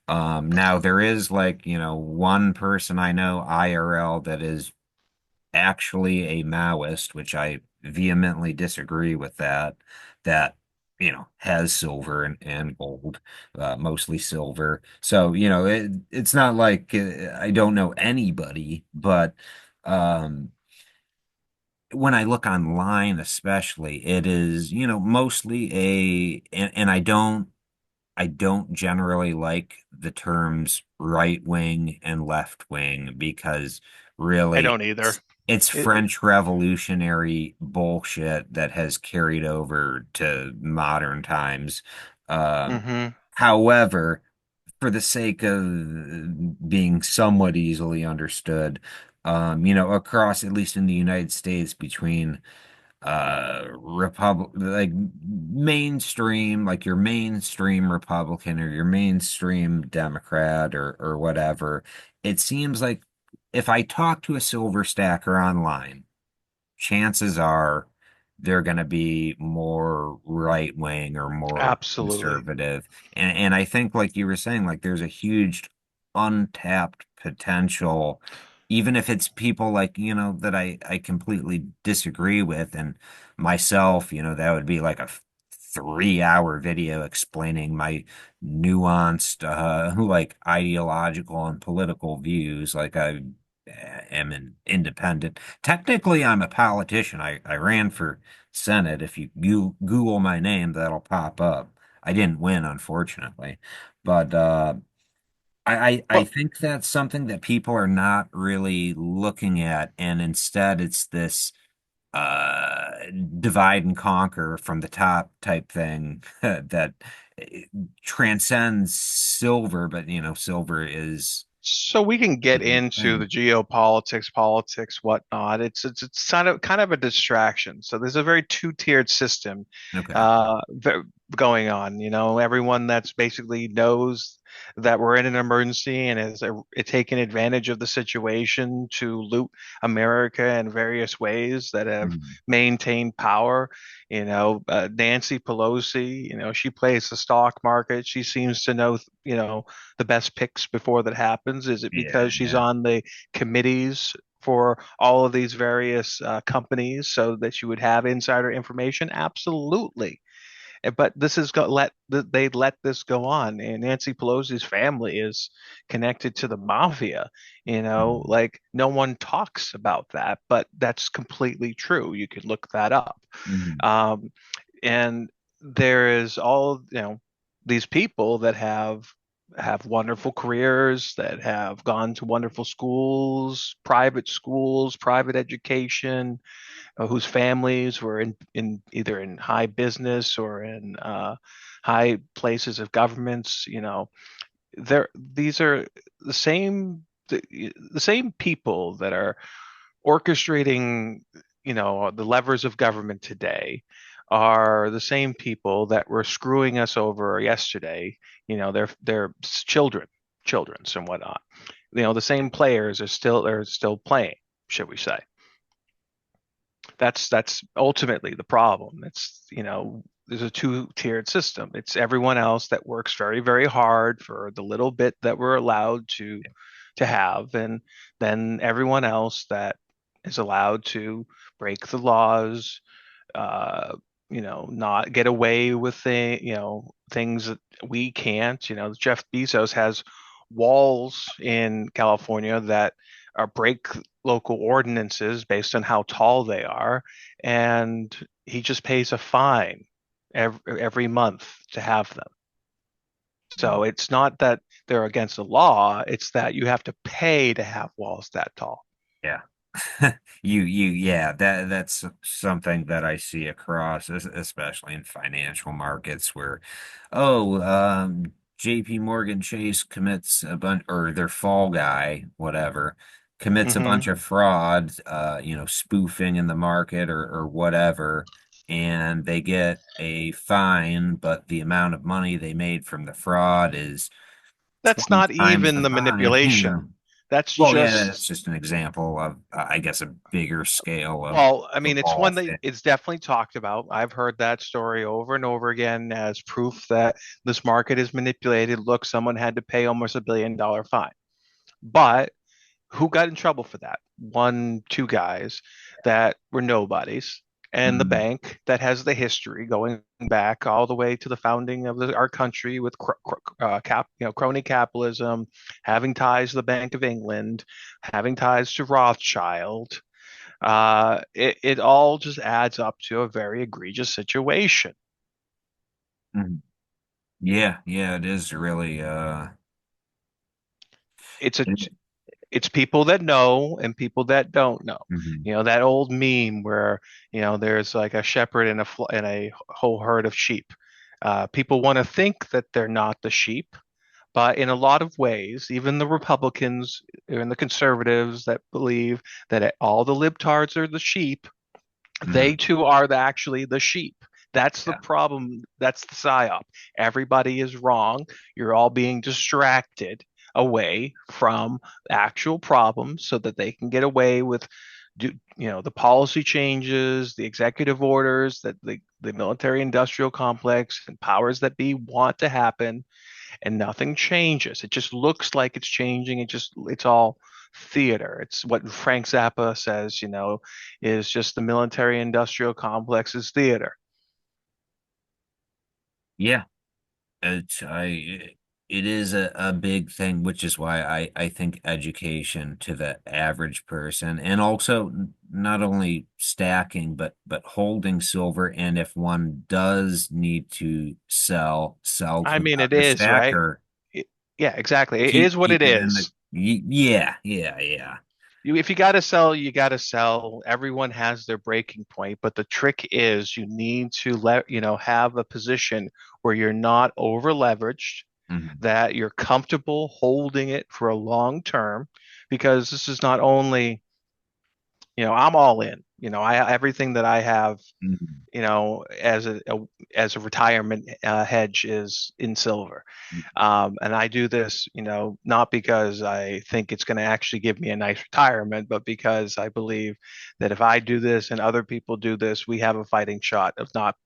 now there is like, one person I know IRL that is actually a Maoist, which I vehemently disagree with that, has silver and gold, mostly silver. So, it's not like I don't know anybody, but when I look online, especially, it is, mostly and I don't generally like the terms right wing and left wing because I really don't either. it's It, French Revolutionary bullshit that has carried over to modern times. Um, mhm. However, for the sake of being somewhat easily understood, across at least in the United States between Republic like mainstream, like your mainstream Republican or your mainstream Democrat or whatever, it seems like if I talk to a silver stacker online, chances are they're going to be more right wing or more Absolutely. conservative. And I think, like you were saying, like there's a huge untapped potential even if it's people like, that I completely disagree with, and myself, that would be like a 3-hour video explaining my nuanced, like ideological and political views. Like I am an independent. Technically, I'm a politician. I ran for Senate. If you Google my name, that'll pop up. I didn't win, unfortunately, but I Well, think that's something that people are not really looking at, and instead it's this uh divide and conquer from the top type thing that transcends silver, but silver is so we can the get big into the thing. geopolitics, politics, whatnot. It's kind of a distraction. So there's a very two-tiered system Okay. uh, going on. Everyone that's basically knows that we're in an emergency and is taking advantage of the situation to loot America in various ways that have Mhm. maintained power. Nancy Pelosi, she plays the stock market. She seems to know, the best picks before that happens? Is it Yeah, because she's yeah. on the committees for all of these various companies so that you would have insider information? Absolutely. But this is they let this go on, and Nancy Pelosi's family is connected to the mafia. Mhm. Like no one talks about that, but that's completely true. You can look that up. Mhm. Um, and there is all these people that have wonderful careers, that have gone to wonderful schools, private education, whose families were in either in high business or in high places of governments. These are the same people that are orchestrating, the levers of government today are the same people that were screwing us over yesterday. They're children's and whatnot. The same players are still playing, should we say. That's ultimately the problem. There's a two-tiered system. It's everyone else that works very, very hard for the little bit that we're allowed to have, and then everyone else that is allowed to break the laws, not get away with things that we can't. Jeff Bezos has walls in California that break local ordinances based on how tall they are, and he just pays a fine every month to have them. So it's not that they're against the law, it's that you have to pay to have walls that tall. Yeah. Yeah, that's something that I see across, especially in financial markets where, oh, JP Morgan Chase commits a bunch, or their fall guy, whatever, commits a bunch Hmm. of fraud, spoofing in the market or whatever, and they get a fine, but the amount of money they made from the fraud is That's 20 not times even the the fine, manipulation. That's Well, yeah, that's just just an example of, I guess, a bigger scale of Well, I the mean, it's ball one that fit. it's definitely talked about. I've heard that story over and over again as proof that this market is manipulated. Look, someone had to pay almost $1 billion fine. But who got in trouble for that? One, two guys that were nobodies, and the Mm, bank that has the history going back all the way to the founding of our country with crony capitalism, having ties to the Bank of England, having ties to Rothschild. It all just adds up to a very egregious situation. mm. Yeah, yeah, it is really It's a it- it's people that know and people that don't know. mhm. That old meme where there's like a shepherd and a whole herd of sheep. People want to think that they're not the sheep, but in a lot of ways, even the Republicans and the conservatives that believe that all the libtards are the sheep, they Mm, too are actually the sheep. That's the yeah. problem. That's the psyop. Everybody is wrong. You're all being distracted away from actual problems so that they can get away with the policy changes, the executive orders that the military industrial complex and powers that be want to happen, and nothing changes. It just looks like it's changing. It's all theater. It's what Frank Zappa says, is just the military industrial complex's theater. Yeah, it is a big thing, which is why I think education to the average person, and also not only stacking but holding silver, and if one does need to sell I to mean, it another is, right? stacker, Yeah, exactly. It is what it keep it in the is. yeah, yeah, yeah. If you got to sell, you got to sell. Everyone has their breaking point, but the trick is you need to have a position where you're not over leveraged, Mhm. that you're comfortable holding it for a long term, because this is not only, I'm all in. I everything that I have, Mhm. as a retirement hedge is in silver. And I do this, not because I think it's going to actually give me a nice retirement, but because I believe that if I do this and other people do this, we have a fighting shot of not,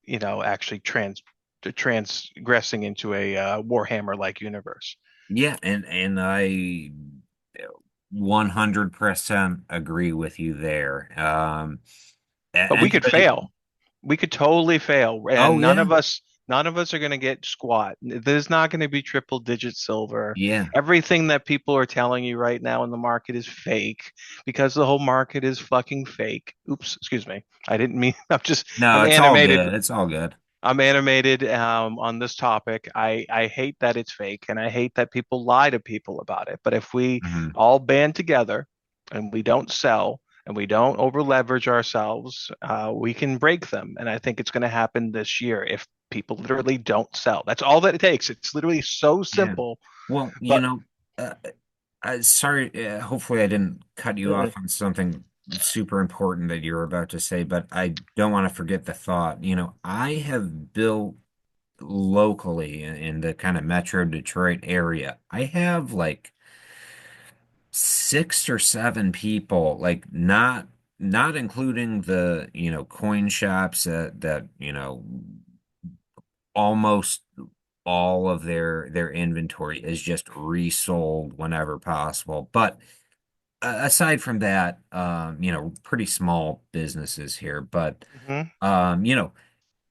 actually transgressing into a Warhammer-like universe. Yeah, and I 100% agree with you there. But we could Anybody? fail. We could totally fail, Oh and none yeah, of us, none of us are going to get squat. There's not going to be triple digit silver. yeah. Everything that people are telling you right now in the market is fake, because the whole market is fucking fake. Oops, excuse me. I didn't mean. I'm No, it's all animated. good. It's all good. I'm animated on this topic. I hate that it's fake, and I hate that people lie to people about it. But if we Hmm. all band together and we don't sell and we don't over leverage ourselves, we can break them. And I think it's going to happen this year if people literally don't sell. That's all that it takes. It's literally so Yeah. simple. Well, But uh, sorry. Hopefully, I didn't cut you uh, off on something super important that you were about to say, but I don't want to forget the thought. I have built locally in the kind of Metro Detroit area. I have like 6 or 7 people, like not including the, coin shops that almost all of their inventory is just resold whenever possible. But aside from that, pretty small businesses here, but mhm. um, you know,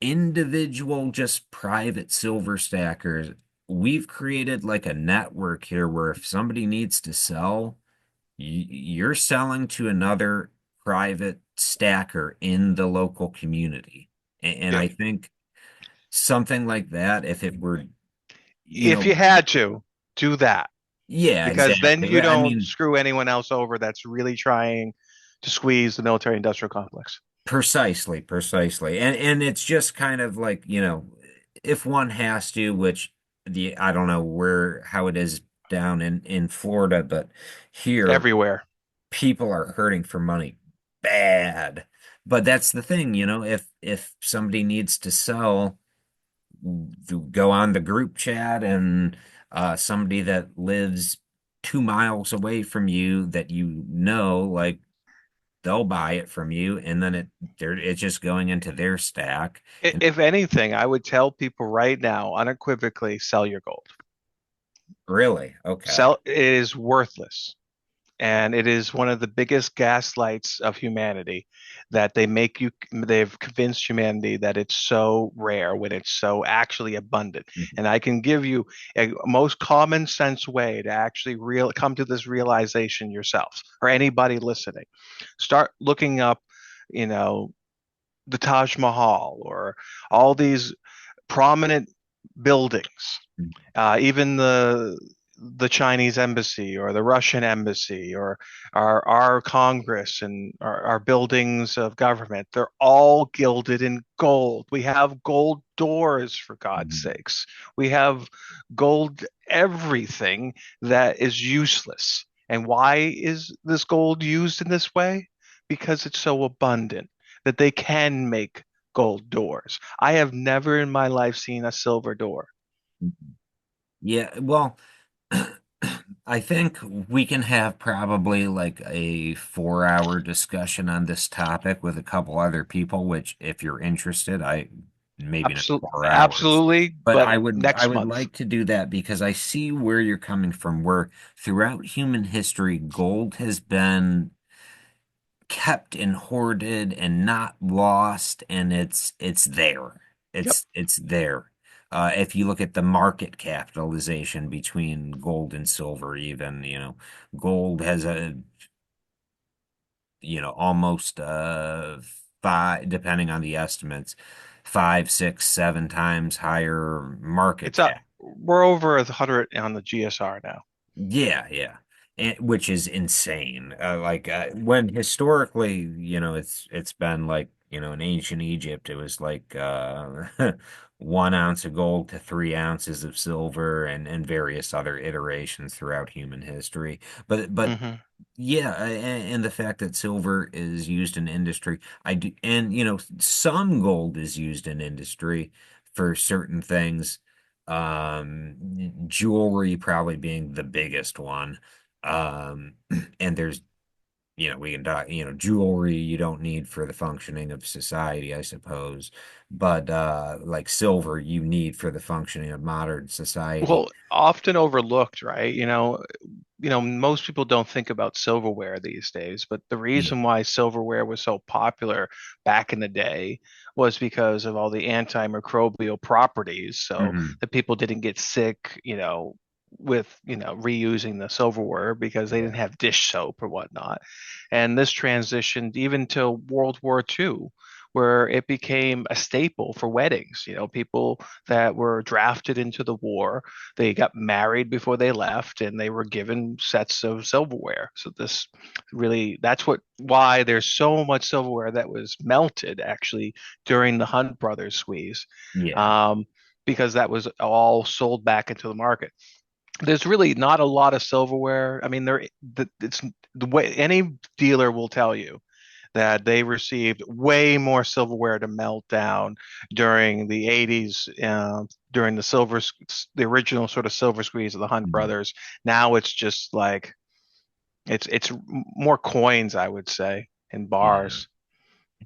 individual, just private silver stackers, we've created like a network here where if somebody needs to sell, you're selling to another private stacker in the local community. And Yeah. I think something like that, if it were, you If know, you had to do that, yeah, because then exactly. you I don't mean, screw anyone else over that's really trying to squeeze the military industrial complex. precisely, precisely. And it's just kind of like, if one has to, which I don't know how it is down in Florida, but here Everywhere. people are hurting for money bad. But that's the thing, if somebody needs to sell, go on the group chat, and somebody that lives 2 miles away from you that like they'll buy it from you, and then it's just going into their stack. And If anything, I would tell people right now, unequivocally, sell your gold. really, okay. Sell it is worthless. And it is one of the biggest gaslights of humanity, that they've convinced humanity that it's so rare when it's so actually abundant. Mhm. And I can give you a most common sense way to actually come to this realization yourself, or anybody listening. Start looking up, you know, the Taj Mahal, or all these prominent buildings, even the Chinese embassy or the Russian embassy, or our Congress and our buildings of government. They're all gilded in gold. We have gold doors, for God's Mhm. sakes. We have gold everything that is useless. And why is this gold used in this way? Because it's so abundant that they can make gold doors. I have never in my life seen a silver door. Yeah, well, I think we can have probably like a 4-hour discussion on this topic with a couple other people, which if you're interested, I maybe not 4 hours. Absolutely, But but I next would month. like to do that because I see where you're coming from, where throughout human history, gold has been kept and hoarded and not lost, and it's there. Yep. It's there. If you look at the market capitalization between gold and silver, even, gold has a, almost five, depending on the estimates, five, six, seven times higher market It's up. cap. We're over 100 on the GSR now. Yeah, yeah. Which is insane. Like when historically, it's been like, in ancient Egypt, it was like 1 ounce of gold to 3 ounces of silver and various other iterations throughout human history. But Hmm. yeah, and the fact that silver is used in industry, I do, and some gold is used in industry for certain things. Jewelry probably being the biggest one. Um, and there's, we can talk, jewelry you don't need for the functioning of society, I suppose, but like silver you need for the functioning of modern society. Well, often overlooked, right? Most people don't think about silverware these days, but the Yeah. reason why silverware was so popular back in the day was because of all the antimicrobial properties, so Hmm. that people didn't get sick, with, reusing the silverware because they didn't Yeah. have dish soap or whatnot. And this transitioned even to World War II, where it became a staple for weddings. People that were drafted into the war, they got married before they left, and they were given sets of silverware. So this really, that's why there's so much silverware that was melted actually during the Hunt brothers squeeze, Yeah. um, because that was all sold back into the market. There's really not a lot of silverware. I mean, it's the way any dealer will tell you that they received way more silverware to melt down during the 80s, during the original sort of silver squeeze of the Hunt Mhm. brothers. Now it's just like it's more coins, I would say, in Yeah. bars.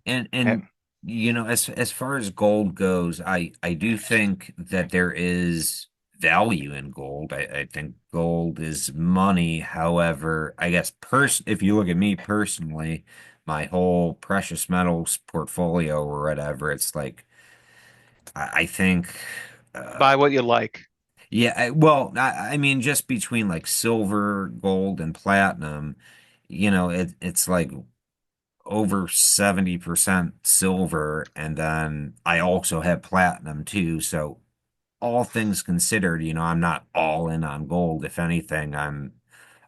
And And as far as gold goes, I do think that there is value in gold. I think gold is money. However, I guess if you look at me personally, my whole precious metals portfolio or whatever, it's like I think buy what you like. yeah, well, I mean just between like silver, gold, and platinum, it's like over 70% silver, and then I also have platinum too. So all things considered, I'm not all in on gold. If anything,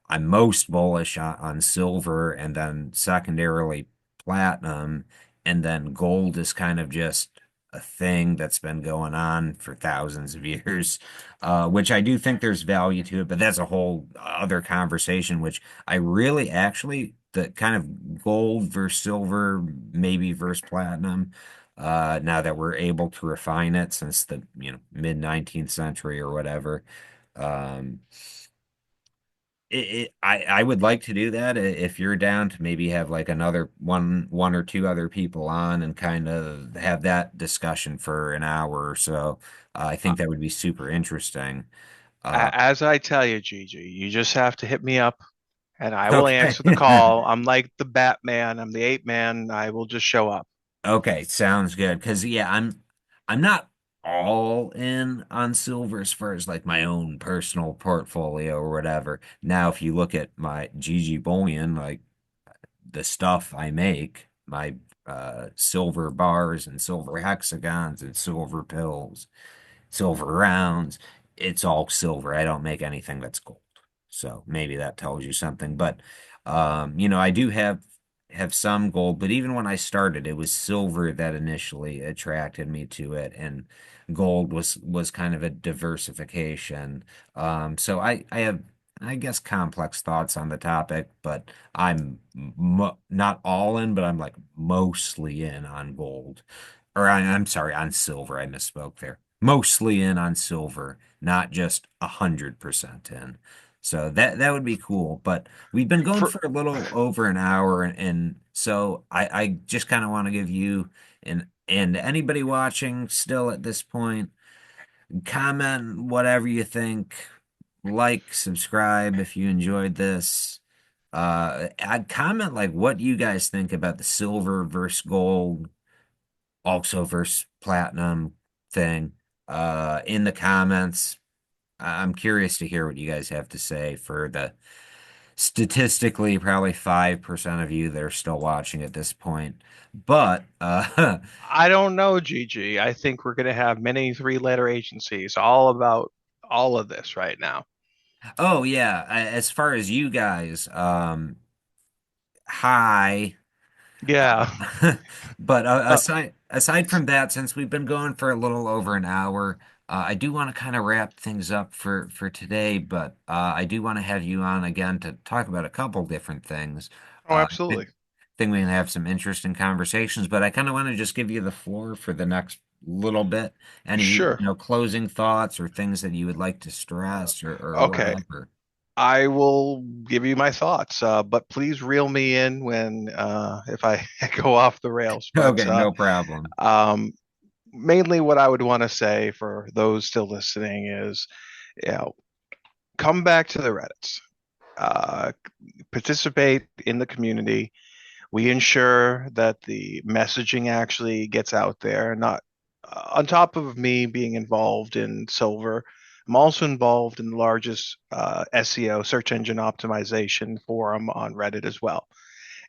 I'm most bullish on silver, and then secondarily platinum, and then gold is kind of just a thing that's been going on for thousands of years, which I do think there's value to it, but that's a whole other conversation, which I really actually, the kind of gold versus silver, maybe versus platinum, now that we're able to refine it since the, mid 19th century or whatever. Um, I would like to do that if you're down to maybe have like another one or two other people on and kind of have that discussion for an hour or so. I Uh, think that would be super interesting. Uh, as I tell you, Gigi, you just have to hit me up and I will okay. answer the call. I'm like the Batman, I'm the ape man. I will just show up. Okay, sounds good. Because yeah, I'm not all in on silver as far as like my own personal portfolio or whatever. Now, if you look at my GG Bullion, like the stuff I make, my silver bars and silver hexagons and silver pills, silver rounds, it's all silver. I don't make anything that's gold. So maybe that tells you something. But I do have some gold, but even when I started, it was silver that initially attracted me to it, and gold was kind of a diversification. So I have, I guess, complex thoughts on the topic, but I'm mo not all in, but I'm like mostly in on gold. Or I'm sorry, on silver. I misspoke there. Mostly in on silver, not just 100% in. So that would be cool. But we've been going For for a little over an hour, and so I just kind of want to give you an And anybody watching still at this point, comment whatever you think. Like, subscribe if you enjoyed this. I'd comment like what you guys think about the silver versus gold, also versus platinum thing, in the comments. I'm curious to hear what you guys have to say for the statistically probably 5% of you that are still watching at this point. But I don't know, Gigi. I think we're going to have many three-letter agencies all about all of this right now. oh yeah, as far as you guys, hi. Yeah. But Uh, aside from that, since we've been going for a little over an hour, I do want to kind of wrap things up for today. But I do want to have you on again to talk about a couple different things. oh, I absolutely. think we can have some interesting conversations. But I kind of want to just give you the floor for the next little bit. Any, Sure. closing thoughts or things that you would like to stress or Okay. whatever. I will give you my thoughts, but please reel me in when if I go off the rails. But Okay, no problem. um, mainly, what I would want to say for those still listening is, you know, come back to the Reddits, uh, participate in the community. We ensure that the messaging actually gets out there. Not on top of me being involved in silver, I'm also involved in the largest SEO search engine optimization forum on Reddit as well.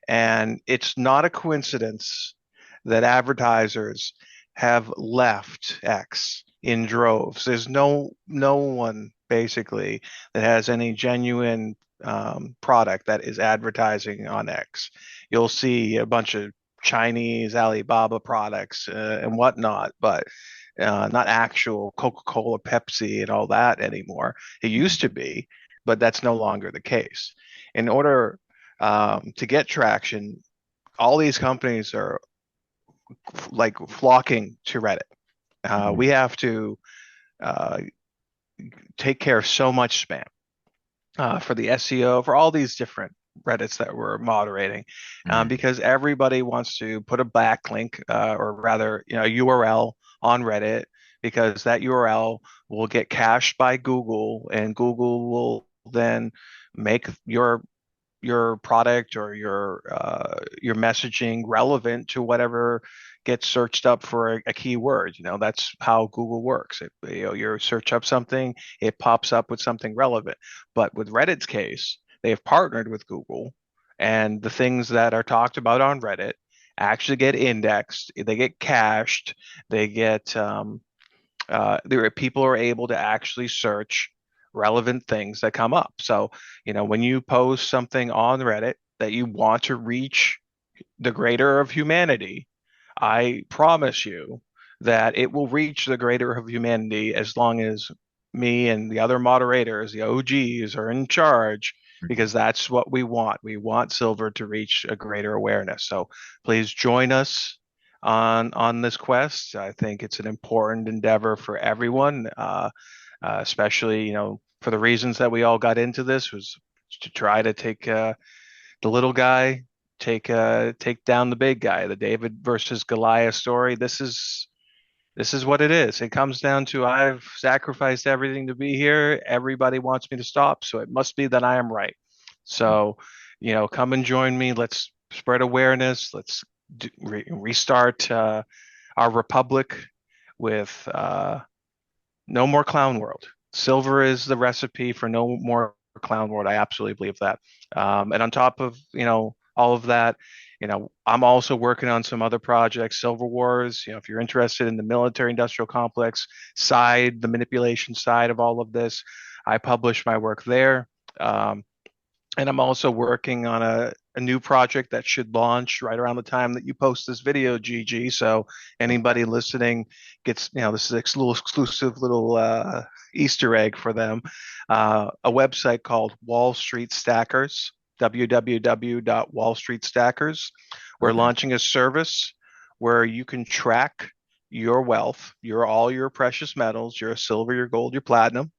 And it's not a coincidence that advertisers have left X in droves. There's no one basically that has any genuine product that is advertising on X. You'll see a bunch of Chinese Alibaba products and whatnot, but not actual Coca-Cola, Pepsi, and all that anymore. It used to be, but that's no longer the case. In order to get traction, all these companies are like flocking to Reddit. We Mhm. have to uh, take care of so much spam for the SEO, for all these different Reddits that we're moderating, Mhm. because everybody wants to put a backlink, or rather, a URL on Reddit, because that URL will get cached by Google, and Google will then make your product or your messaging relevant to whatever gets searched up for a keyword. That's how Google works. You search up something, it pops up with something relevant. But with Reddit's case, they have partnered with Google, and the things that are talked about on Reddit actually get indexed, they get cached, they get people are able to actually search relevant things that come up. So, when you post something on Reddit that you want to reach the greater of humanity, I promise you that it will reach the greater of humanity as long as me and the other moderators, the OGs, are in charge, because that's what we want. We want silver to reach a greater awareness. So please join us on this quest. I think it's an important endeavor for everyone, especially for the reasons that we all got into this, was to try to take the little guy, take down the big guy, the David versus Goliath story. This is what it is. It comes down to, I've sacrificed everything to be here. Everybody wants me to stop, so it must be that I am right. So, come and join me. Let's spread awareness. Let's restart our republic with no more clown world. Silver is the recipe for no more clown world. I absolutely believe that. And on top of all of that, I'm also working on some other projects. Silver Wars. If you're interested in the military-industrial complex side, the manipulation side of all of this, I publish my work there. Um, and I'm also working on a new project that should launch right around the time that you post this video, GG. So Okay. anybody listening gets, this is a little exclusive little Easter egg for them. A website called Wall Street Stackers, www.wallstreetstackers. We're Okay. launching a service where you can track your wealth, all your precious metals, your silver, your gold, your platinum.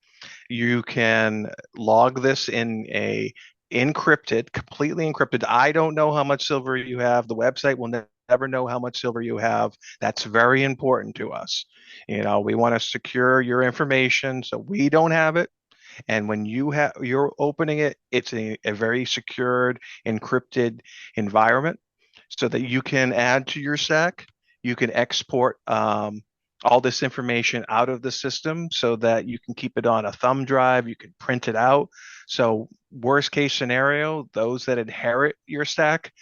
You can log this in a completely encrypted. I don't know how much silver you have. The website will never know how much silver you have. That's very important to us. We want to secure your information so we don't have it. And when you're opening it, it's a very secured, encrypted environment so that you can add to your stack. You can export all this information out of the system so that you can keep it on a thumb drive. You can print it out. So worst case scenario, those that inherit your stack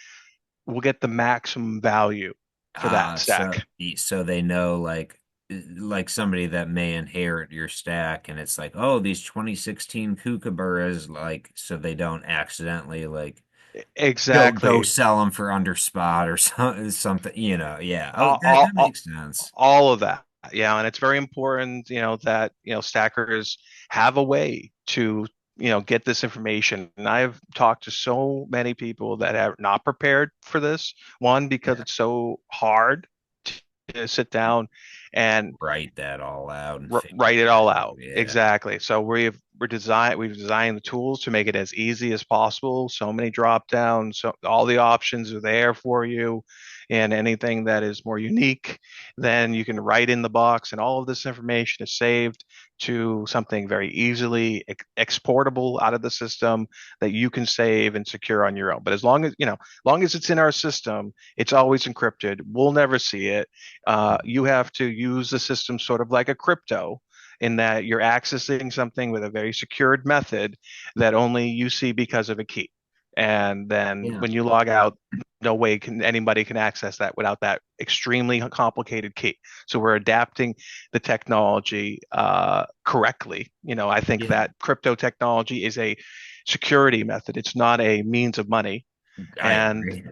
will get the maximum value for that So stack. so they know like somebody that may inherit your stack and it's like, oh, these 2016 kookaburras, like so they don't accidentally like go Exactly. sell them for under spot or something, yeah. Oh, All, that all, all, makes sense. all of that. Yeah, and it's very important, that, stackers have a way to, get this information. And I've talked to so many people that are not prepared for this. One, because Yeah. it's so hard to sit down and Write that all out and figure write it it all out. out. Yeah. Exactly. So we've designed the tools to make it as easy as possible. So many drop downs, so all the options are there for you. And anything that is more unique, then you can write in the box, and all of this information is saved to something very easily exportable out of the system that you can save and secure on your own. But long as it's in our system, it's always encrypted. We'll never see it. You have to use the system sort of like a crypto, in that you're accessing something with a very secured method that only you see because of a key. And then Yeah. when you log out, no way can anybody can access that without that extremely complicated key. So we're adapting the technology correctly. I think Yeah. that crypto technology is a security method. It's not a means of money. I And agree.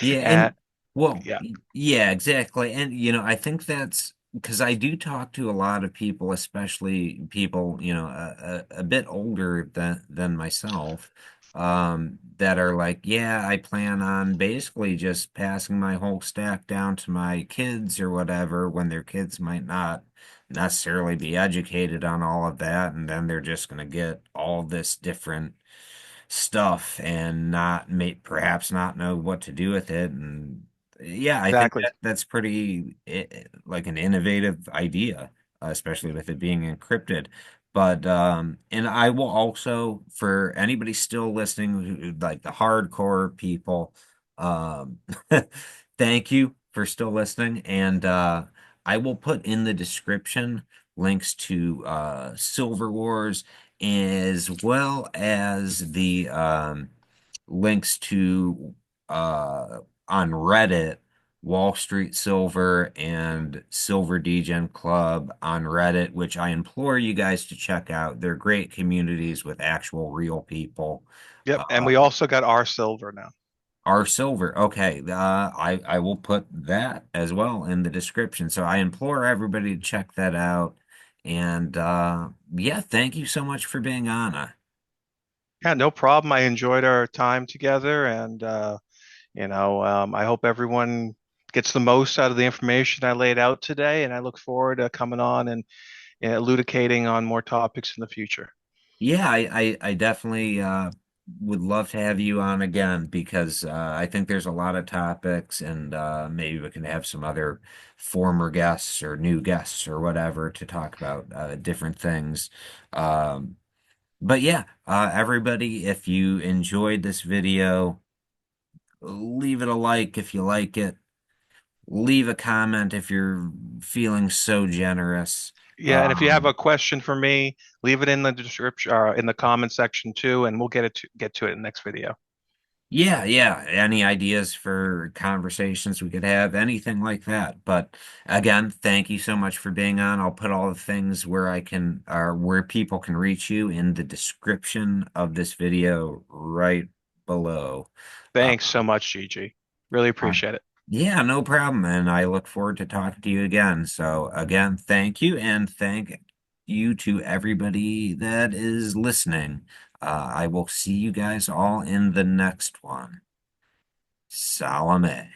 Yeah, uh, and well, yeah, yeah, exactly. And I think that's because I do talk to a lot of people, especially people, a bit older than myself, that are like, yeah, I plan on basically just passing my whole stack down to my kids or whatever when their kids might not necessarily be educated on all of that, and then they're just going to get all this different stuff and not perhaps not know what to do with it. And yeah, I think exactly. that's pretty like an innovative idea, especially with it being encrypted. But and I will also, for anybody still listening, like the hardcore people, um thank you for still listening. And I will put in the description links to Silver Wars as well as the links to on Reddit, Wall Street Silver and SilverDegenClub on Reddit, which I implore you guys to check out. They're great communities with actual real people. Yep. And Uh, we also got our silver now. our silver. Okay, I will put that as well in the description. So I implore everybody to check that out. And yeah, thank you so much for being on. Yeah, no problem. I enjoyed our time together, and I hope everyone gets the most out of the information I laid out today. And I look forward to coming on and elucidating on more topics in the future. Yeah, I definitely would love to have you on again because I think there's a lot of topics and maybe we can have some other former guests or new guests or whatever to talk about different things. Um, but yeah, everybody, if you enjoyed this video, leave it a like if you like it. Leave a comment if you're feeling so generous. Yeah, and if you have Um, a question for me, leave it in the description, in the comment section too, and we'll get to it in the next video. Yeah, yeah. Any ideas for conversations we could have, anything like that. But again, thank you so much for being on. I'll put all the things where I can, or where people can reach you in the description of this video right below. Uh, Thanks so much, Gigi. Really uh, appreciate it. yeah, no problem. And I look forward to talking to you again. So again, thank you and thank you to everybody that is listening. I will see you guys all in the next one. Salome.